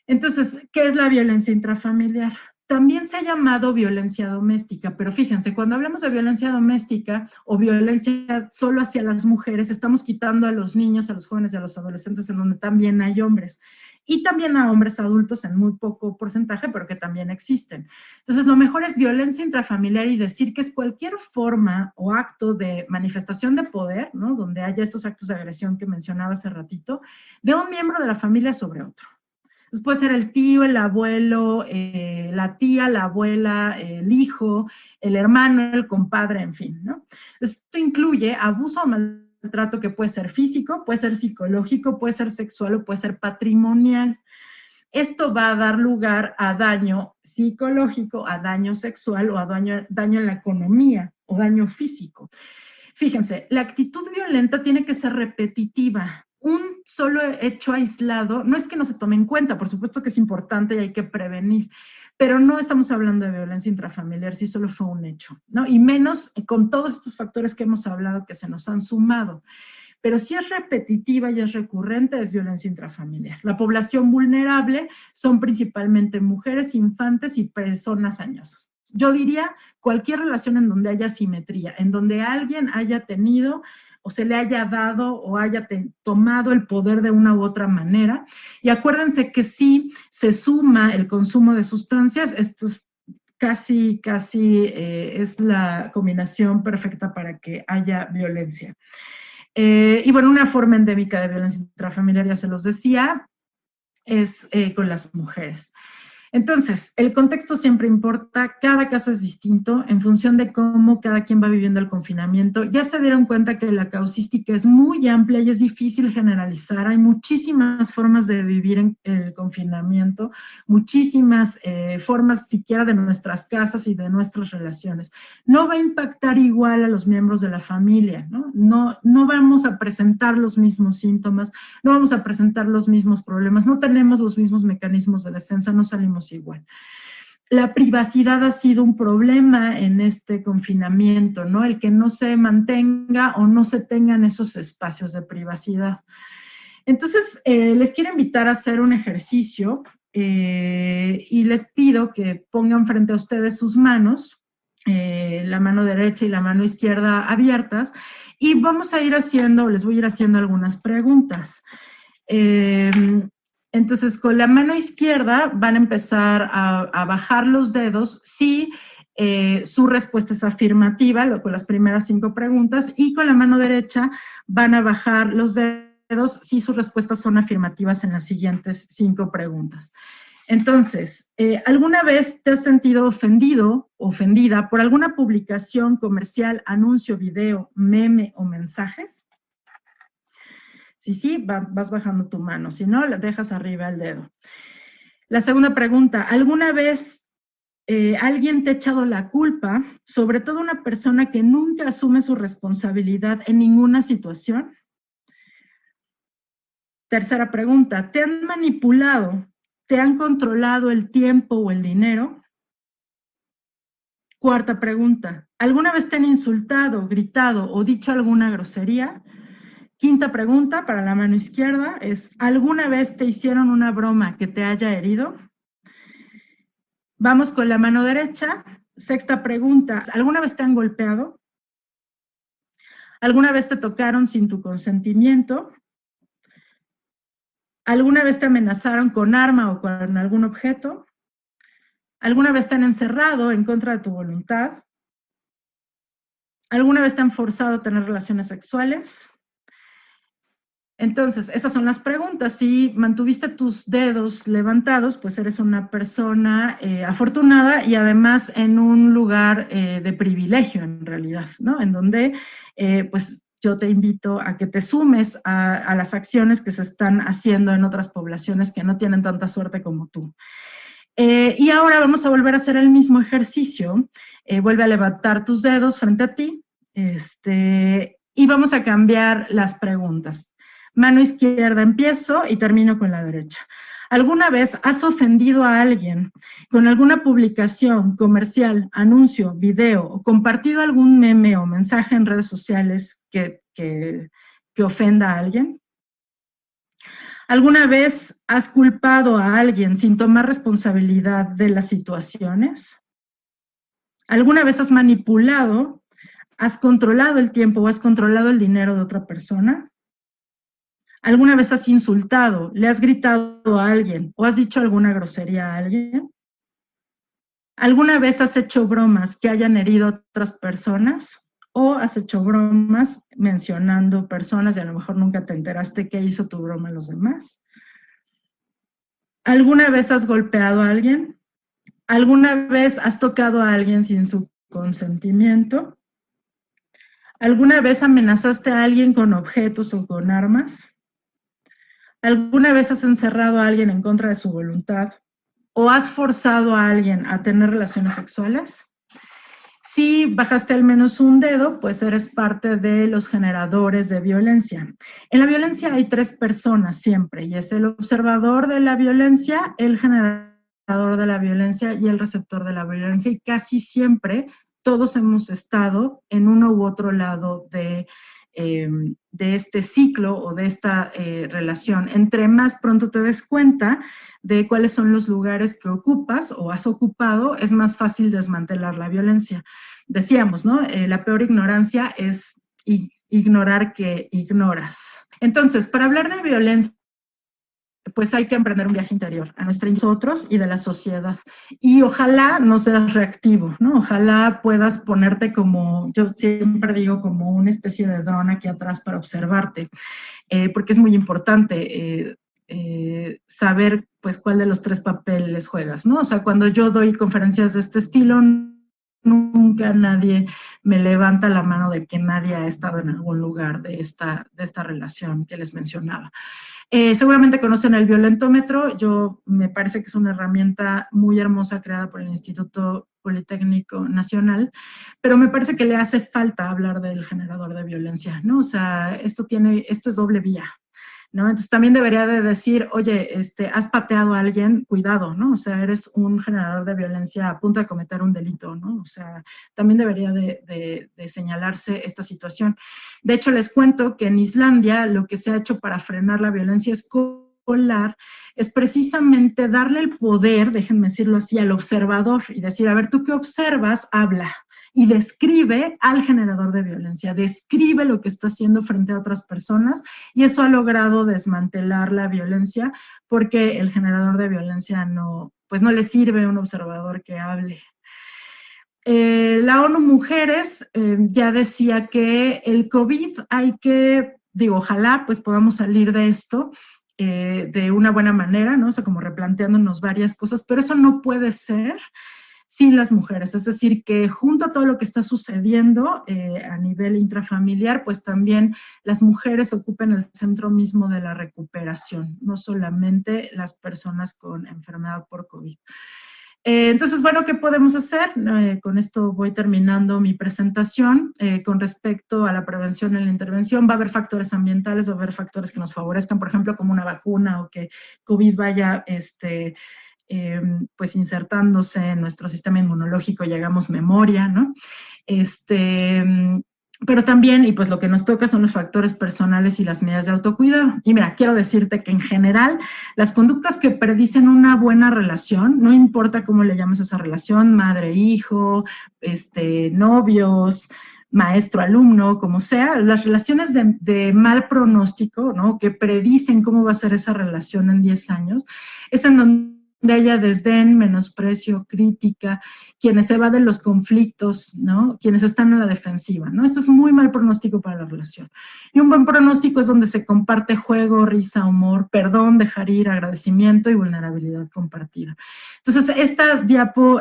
B: Entonces, ¿qué es la violencia intrafamiliar? También se ha llamado violencia doméstica, pero fíjense, cuando hablamos de violencia doméstica o violencia solo hacia las mujeres, estamos quitando a los niños, a los jóvenes y a los adolescentes en donde también hay hombres. Y también a hombres adultos en muy poco porcentaje, pero que también existen. Entonces, lo mejor es violencia intrafamiliar y decir que es cualquier forma o acto de manifestación de poder, ¿no? Donde haya estos actos de agresión que mencionaba hace ratito, de un miembro de la familia sobre otro. Entonces puede ser el tío, el abuelo, la tía, la abuela, el hijo, el hermano, el compadre, en fin, ¿no? Esto incluye abuso o maltrato que puede ser físico, puede ser psicológico, puede ser sexual o puede ser patrimonial. Esto va a dar lugar a daño psicológico, a daño sexual o a daño en la economía o daño físico. Fíjense, la actitud violenta tiene que ser repetitiva. Un solo hecho aislado, no es que no se tome en cuenta, por supuesto que es importante y hay que prevenir, pero no estamos hablando de violencia intrafamiliar si solo fue un hecho, ¿no? Y menos con todos estos factores que hemos hablado que se nos han sumado. Pero si es repetitiva y es recurrente, es violencia intrafamiliar. La población vulnerable son principalmente mujeres, infantes y personas añosas. Yo diría cualquier relación en donde haya simetría, en donde alguien haya tenido o se le haya dado o haya tomado el poder de una u otra manera. Y acuérdense que si se suma el consumo de sustancias, esto es casi es la combinación perfecta para que haya violencia. Y bueno, una forma endémica de violencia intrafamiliar, ya se los decía, es con las mujeres. Entonces, el contexto siempre importa, cada caso es distinto en función de cómo cada quien va viviendo el confinamiento. Ya se dieron cuenta que la causística es muy amplia y es difícil generalizar. Hay muchísimas formas de vivir en el confinamiento, muchísimas formas siquiera de nuestras casas y de nuestras relaciones. No va a impactar igual a los miembros de la familia, ¿no? No vamos a presentar los mismos síntomas, no vamos a presentar los mismos problemas, no tenemos los mismos mecanismos de defensa, no salimos igual. La privacidad ha sido un problema en este confinamiento, ¿no? El que no se mantenga o no se tengan esos espacios de privacidad. Entonces, les quiero invitar a hacer un ejercicio y les pido que pongan frente a ustedes sus manos, la mano derecha y la mano izquierda abiertas, y vamos a ir haciendo, les voy a ir haciendo algunas preguntas. Entonces, con la mano izquierda van a empezar a bajar los dedos si su respuesta es afirmativa, con las primeras 5 preguntas, y con la mano derecha van a bajar los dedos si sus respuestas son afirmativas en las siguientes 5 preguntas. Entonces, ¿alguna vez te has sentido ofendido, ofendida por alguna publicación comercial, anuncio, video, meme o mensaje? Sí, vas bajando tu mano. Si no, le dejas arriba el dedo. La segunda pregunta, ¿alguna vez alguien te ha echado la culpa, sobre todo una persona que nunca asume su responsabilidad en ninguna situación? Tercera pregunta, ¿te han manipulado? ¿Te han controlado el tiempo o el dinero? Cuarta pregunta, ¿alguna vez te han insultado, gritado o dicho alguna grosería? Quinta pregunta, para la mano izquierda, es ¿alguna vez te hicieron una broma que te haya herido? Vamos con la mano derecha. Sexta pregunta, ¿alguna vez te han golpeado? ¿Alguna vez te tocaron sin tu consentimiento? ¿Alguna vez te amenazaron con arma o con algún objeto? ¿Alguna vez te han encerrado en contra de tu voluntad? ¿Alguna vez te han forzado a tener relaciones sexuales? Entonces, esas son las preguntas. Si mantuviste tus dedos levantados, pues eres una persona afortunada y además en un lugar de privilegio en realidad, ¿no? En donde, pues, yo te invito a que te sumes a las acciones que se están haciendo en otras poblaciones que no tienen tanta suerte como tú. Y ahora vamos a volver a hacer el mismo ejercicio. Vuelve a levantar tus dedos frente a ti y vamos a cambiar las preguntas. Mano izquierda empiezo y termino con la derecha. ¿Alguna vez has ofendido a alguien con alguna publicación, comercial, anuncio, video o compartido algún meme o mensaje en redes sociales que ofenda a alguien? ¿Alguna vez has culpado a alguien sin tomar responsabilidad de las situaciones? ¿Alguna vez has manipulado, has controlado el tiempo o has controlado el dinero de otra persona? ¿Alguna vez has insultado, le has gritado a alguien o has dicho alguna grosería a alguien? ¿Alguna vez has hecho bromas que hayan herido a otras personas? ¿O has hecho bromas mencionando personas y a lo mejor nunca te enteraste qué hizo tu broma a los demás? ¿Alguna vez has golpeado a alguien? ¿Alguna vez has tocado a alguien sin su consentimiento? ¿Alguna vez amenazaste a alguien con objetos o con armas? ¿Alguna vez has encerrado a alguien en contra de su voluntad? ¿O has forzado a alguien a tener relaciones sexuales? Si bajaste al menos un dedo, pues eres parte de los generadores de violencia. En la violencia hay 3 personas siempre, y es el observador de la violencia, el generador de la violencia y el receptor de la violencia, y casi siempre todos hemos estado en uno u otro lado de este ciclo o de esta relación. Entre más pronto te des cuenta de cuáles son los lugares que ocupas o has ocupado, es más fácil desmantelar la violencia. Decíamos, ¿no? La peor ignorancia es ignorar que ignoras. Entonces, para hablar de violencia, pues hay que emprender un viaje interior a nosotros y de la sociedad. Y ojalá no seas reactivo, ¿no? Ojalá puedas ponerte como, yo siempre digo, como una especie de dron aquí atrás para observarte, porque es muy importante saber pues cuál de los 3 papeles juegas, ¿no? O sea, cuando yo doy conferencias de este estilo, nunca nadie me levanta la mano de que nadie ha estado en algún lugar de esta relación que les mencionaba. Seguramente conocen el violentómetro. Me parece que es una herramienta muy hermosa creada por el Instituto Politécnico Nacional, pero me parece que le hace falta hablar del generador de violencia, ¿no? O sea, esto es doble vía, ¿no? Entonces también debería de decir, oye, has pateado a alguien, cuidado, ¿no? O sea, eres un generador de violencia a punto de cometer un delito, ¿no? O sea, también debería de señalarse esta situación. De hecho, les cuento que en Islandia lo que se ha hecho para frenar la violencia escolar es precisamente darle el poder, déjenme decirlo así, al observador y decir, a ver, ¿tú qué observas? Habla. Y describe al generador de violencia, describe lo que está haciendo frente a otras personas, y eso ha logrado desmantelar la violencia, porque el generador de violencia pues no le sirve a un observador que hable. La ONU Mujeres ya decía que el COVID ojalá pues podamos salir de esto de una buena manera, ¿no? O sea, como replanteándonos varias cosas, pero eso no puede ser sin las mujeres, es decir, que junto a todo lo que está sucediendo a nivel intrafamiliar, pues también las mujeres ocupen el centro mismo de la recuperación, no solamente las personas con enfermedad por COVID. Entonces, bueno, ¿qué podemos hacer? Con esto voy terminando mi presentación. Con respecto a la prevención y la intervención, va a haber factores ambientales, va a haber factores que nos favorezcan, por ejemplo, como una vacuna o que COVID vaya pues insertándose en nuestro sistema inmunológico y hagamos memoria, ¿no? Pero también, y pues lo que nos toca son los factores personales y las medidas de autocuidado. Y mira, quiero decirte que en general, las conductas que predicen una buena relación, no importa cómo le llames a esa relación, madre-hijo, novios, maestro-alumno, como sea, las relaciones de mal pronóstico, ¿no? Que predicen cómo va a ser esa relación en 10 años, es en donde haya desdén, menosprecio, crítica, quienes evaden los conflictos, ¿no? Quienes están en la defensiva, ¿no? Esto es muy mal pronóstico para la relación. Y un buen pronóstico es donde se comparte juego, risa, humor, perdón, dejar ir, agradecimiento y vulnerabilidad compartida. Entonces, esta diapo,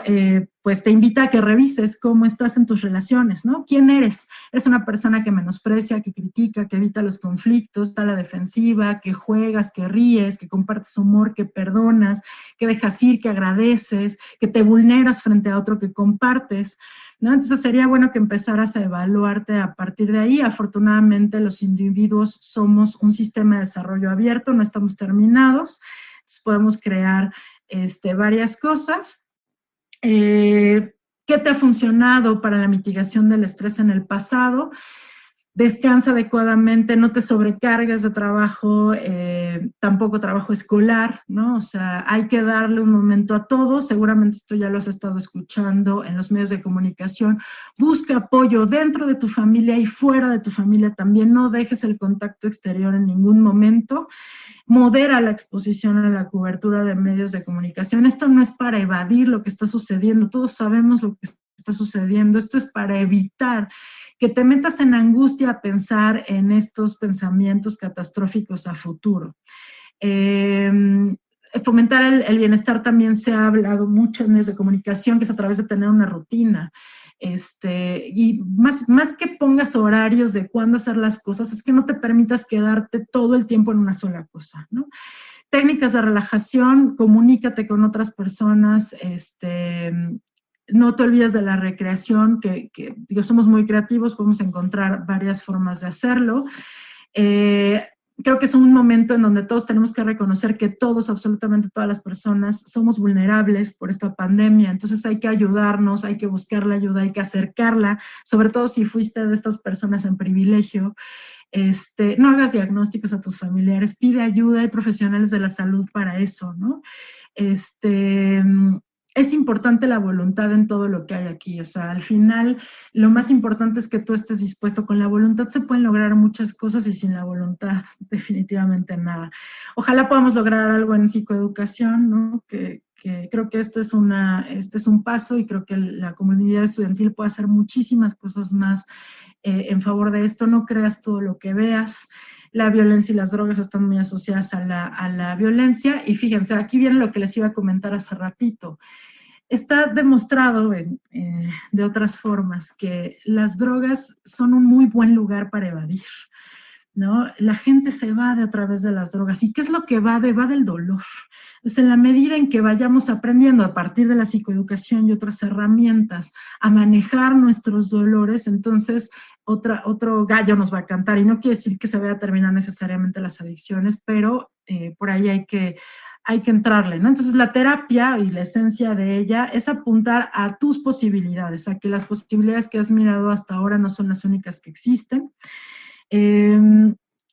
B: pues te invita a que revises cómo estás en tus relaciones, ¿no? ¿Quién eres? ¿Eres una persona que menosprecia, que critica, que evita los conflictos, está a la defensiva, que juegas, que ríes, que compartes humor, que perdonas, que dejas ir, que agradeces, que te vulneras frente a otro, que compartes, ¿no? Entonces sería bueno que empezaras a evaluarte a partir de ahí. Afortunadamente los individuos somos un sistema de desarrollo abierto, no estamos terminados, entonces podemos crear varias cosas. ¿Qué te ha funcionado para la mitigación del estrés en el pasado? Descansa adecuadamente, no te sobrecargues de trabajo, tampoco trabajo escolar, ¿no? O sea, hay que darle un momento a todo. Seguramente esto ya lo has estado escuchando en los medios de comunicación. Busca apoyo dentro de tu familia y fuera de tu familia también. No dejes el contacto exterior en ningún momento. Modera la exposición a la cobertura de medios de comunicación. Esto no es para evadir lo que está sucediendo. Todos sabemos lo que está sucediendo. Esto es para evitar que te metas en angustia a pensar en estos pensamientos catastróficos a futuro. Fomentar el bienestar también se ha hablado mucho en medios de comunicación, que es a través de tener una rutina. Y más que pongas horarios de cuándo hacer las cosas, es que no te permitas quedarte todo el tiempo en una sola cosa, ¿no? Técnicas de relajación, comunícate con otras personas, no te olvides de la recreación, que digo, somos muy creativos, podemos encontrar varias formas de hacerlo. Creo que es un momento en donde todos tenemos que reconocer que todos, absolutamente todas las personas, somos vulnerables por esta pandemia. Entonces hay que ayudarnos, hay que buscar la ayuda, hay que acercarla, sobre todo si fuiste de estas personas en privilegio. No hagas diagnósticos a tus familiares, pide ayuda, hay profesionales de la salud para eso, ¿no? Es importante la voluntad en todo lo que hay aquí. O sea, al final, lo más importante es que tú estés dispuesto. Con la voluntad se pueden lograr muchas cosas y sin la voluntad, definitivamente nada. Ojalá podamos lograr algo en psicoeducación, ¿no? Que creo que este es un paso, y creo que la comunidad estudiantil puede hacer muchísimas cosas más en favor de esto. No creas todo lo que veas. la violencia y las drogas están muy asociadas a la violencia. Y fíjense, aquí viene lo que les iba a comentar hace ratito. Está demostrado de otras formas que las drogas son un muy buen lugar para evadir, ¿no? La gente se evade a través de las drogas. ¿Y qué es lo que evade? Evade el dolor. Entonces, en la medida en que vayamos aprendiendo a partir de la psicoeducación y otras herramientas a manejar nuestros dolores, entonces otro gallo nos va a cantar. Y no quiere decir que se vaya a terminar necesariamente las adicciones, pero por ahí hay que entrarle, ¿no? Entonces, la terapia y la esencia de ella es apuntar a tus posibilidades, a que las posibilidades que has mirado hasta ahora no son las únicas que existen.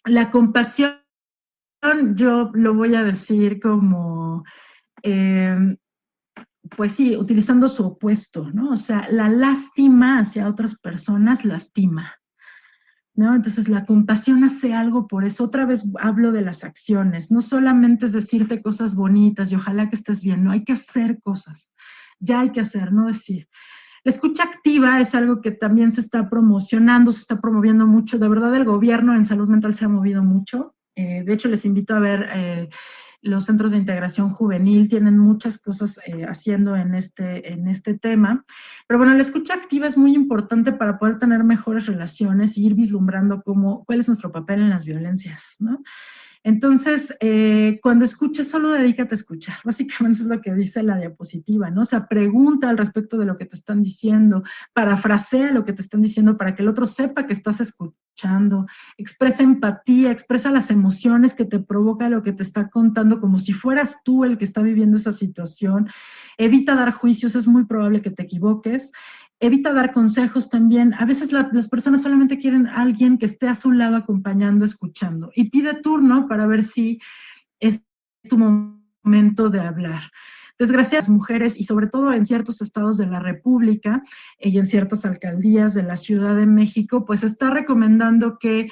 B: La compasión, yo lo voy a decir como, pues sí, utilizando su opuesto, ¿no? O sea, la lástima hacia otras personas lastima, ¿no? Entonces la compasión hace algo por eso. Otra vez hablo de las acciones, no solamente es decirte cosas bonitas y ojalá que estés bien, no, hay que hacer cosas, ya hay que hacer, no decir. La escucha activa es algo que también se está promocionando, se está promoviendo mucho. De verdad, el gobierno en salud mental se ha movido mucho. De hecho, les invito a ver los centros de integración juvenil, tienen muchas cosas haciendo en este tema. Pero bueno, la escucha activa es muy importante para poder tener mejores relaciones y ir vislumbrando cuál es nuestro papel en las violencias, ¿no? Entonces, cuando escuches, solo dedícate a escuchar. Básicamente es lo que dice la diapositiva, ¿no? O sea, pregunta al respecto de lo que te están diciendo, parafrasea lo que te están diciendo para que el otro sepa que estás escuchando, expresa empatía, expresa las emociones que te provoca lo que te está contando, como si fueras tú el que está viviendo esa situación. Evita dar juicios, es muy probable que te equivoques. Evita dar consejos también. A veces las personas solamente quieren a alguien que esté a su lado acompañando, escuchando. Y pide turno para ver si es tu momento de hablar. Desgraciadamente, las mujeres, y sobre todo en ciertos estados de la República y en ciertas alcaldías de la Ciudad de México, pues está recomendando que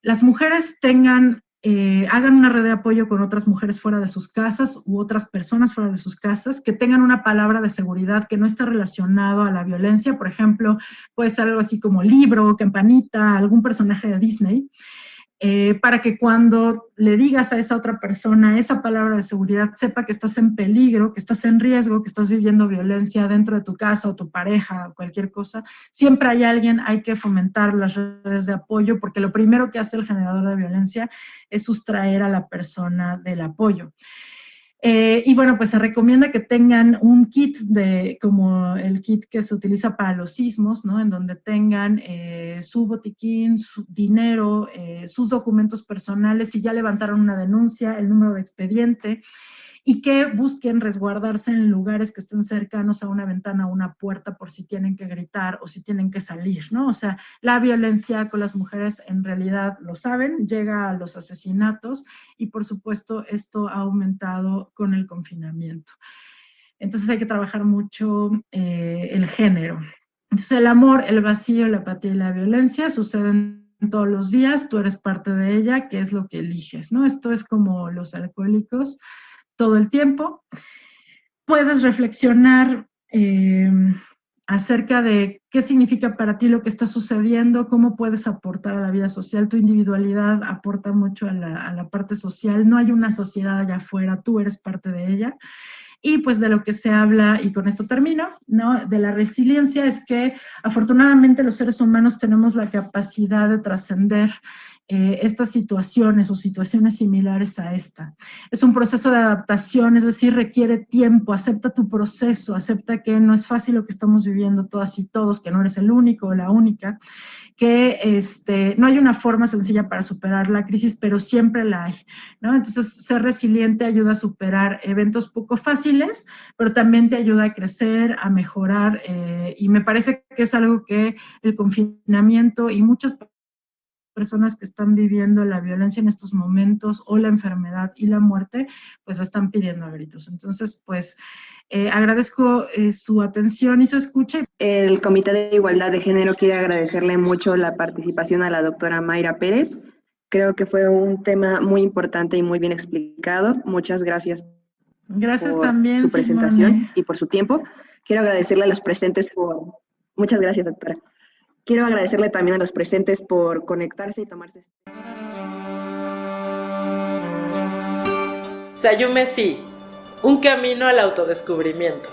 B: las mujeres hagan una red de apoyo con otras mujeres fuera de sus casas u otras personas fuera de sus casas, que tengan una palabra de seguridad que no esté relacionado a la violencia. Por ejemplo, puede ser algo así como libro, campanita, algún personaje de Disney, para que cuando le digas a esa otra persona esa palabra de seguridad, sepa que estás en peligro, que estás en riesgo, que estás viviendo violencia dentro de tu casa o tu pareja o cualquier cosa. Siempre hay alguien, hay que fomentar las redes de apoyo, porque lo primero que hace el generador de violencia es sustraer a la persona del apoyo. Y bueno, pues se recomienda que tengan un kit como el kit que se utiliza para los sismos, ¿no? En donde tengan su botiquín, su dinero, sus documentos personales, si ya levantaron una denuncia, el número de expediente, y que busquen resguardarse en lugares que estén cercanos a una ventana o una puerta por si tienen que gritar o si tienen que salir, ¿no? O sea, la violencia con las mujeres en realidad, lo saben, llega a los asesinatos y por supuesto esto ha aumentado con el confinamiento. Entonces hay que trabajar mucho el género. Entonces el amor, el vacío, la apatía y la violencia suceden todos los días, tú eres parte de ella, ¿qué es lo que eliges, no? Esto es como los alcohólicos, todo el tiempo. Puedes reflexionar acerca de qué significa para ti lo que está sucediendo, cómo puedes aportar a la vida social. Tu individualidad aporta mucho a la parte social. No hay una sociedad allá afuera, tú eres parte de ella. Y pues de lo que se habla, y con esto termino, ¿no? De la resiliencia, es que afortunadamente los seres humanos tenemos la capacidad de trascender estas situaciones o situaciones similares a esta. Es un proceso de adaptación, es decir, requiere tiempo. Acepta tu proceso, acepta que no es fácil lo que estamos viviendo todas y todos, que no eres el único o la única, que no hay una forma sencilla para superar la crisis, pero siempre la hay, ¿no? Entonces, ser resiliente ayuda a superar eventos poco fáciles, pero también te ayuda a crecer, a mejorar, y me parece que es algo que el confinamiento y muchas personas que están viviendo la violencia en estos momentos o la enfermedad y la muerte, pues lo están pidiendo a gritos. Entonces, pues agradezco su atención y su escucha.
A: El Comité de Igualdad de Género quiere agradecerle mucho la participación a la doctora Mayra Pérez. Creo que fue un tema muy importante y muy bien explicado. Muchas gracias.
B: Gracias también,
A: su presentación
B: Simone.
A: Y por su tiempo. Quiero agradecerle a los presentes por... Muchas gracias, doctora. Quiero agradecerle también a los presentes por conectarse y tomarse...
C: Sayume Sí, un camino al autodescubrimiento.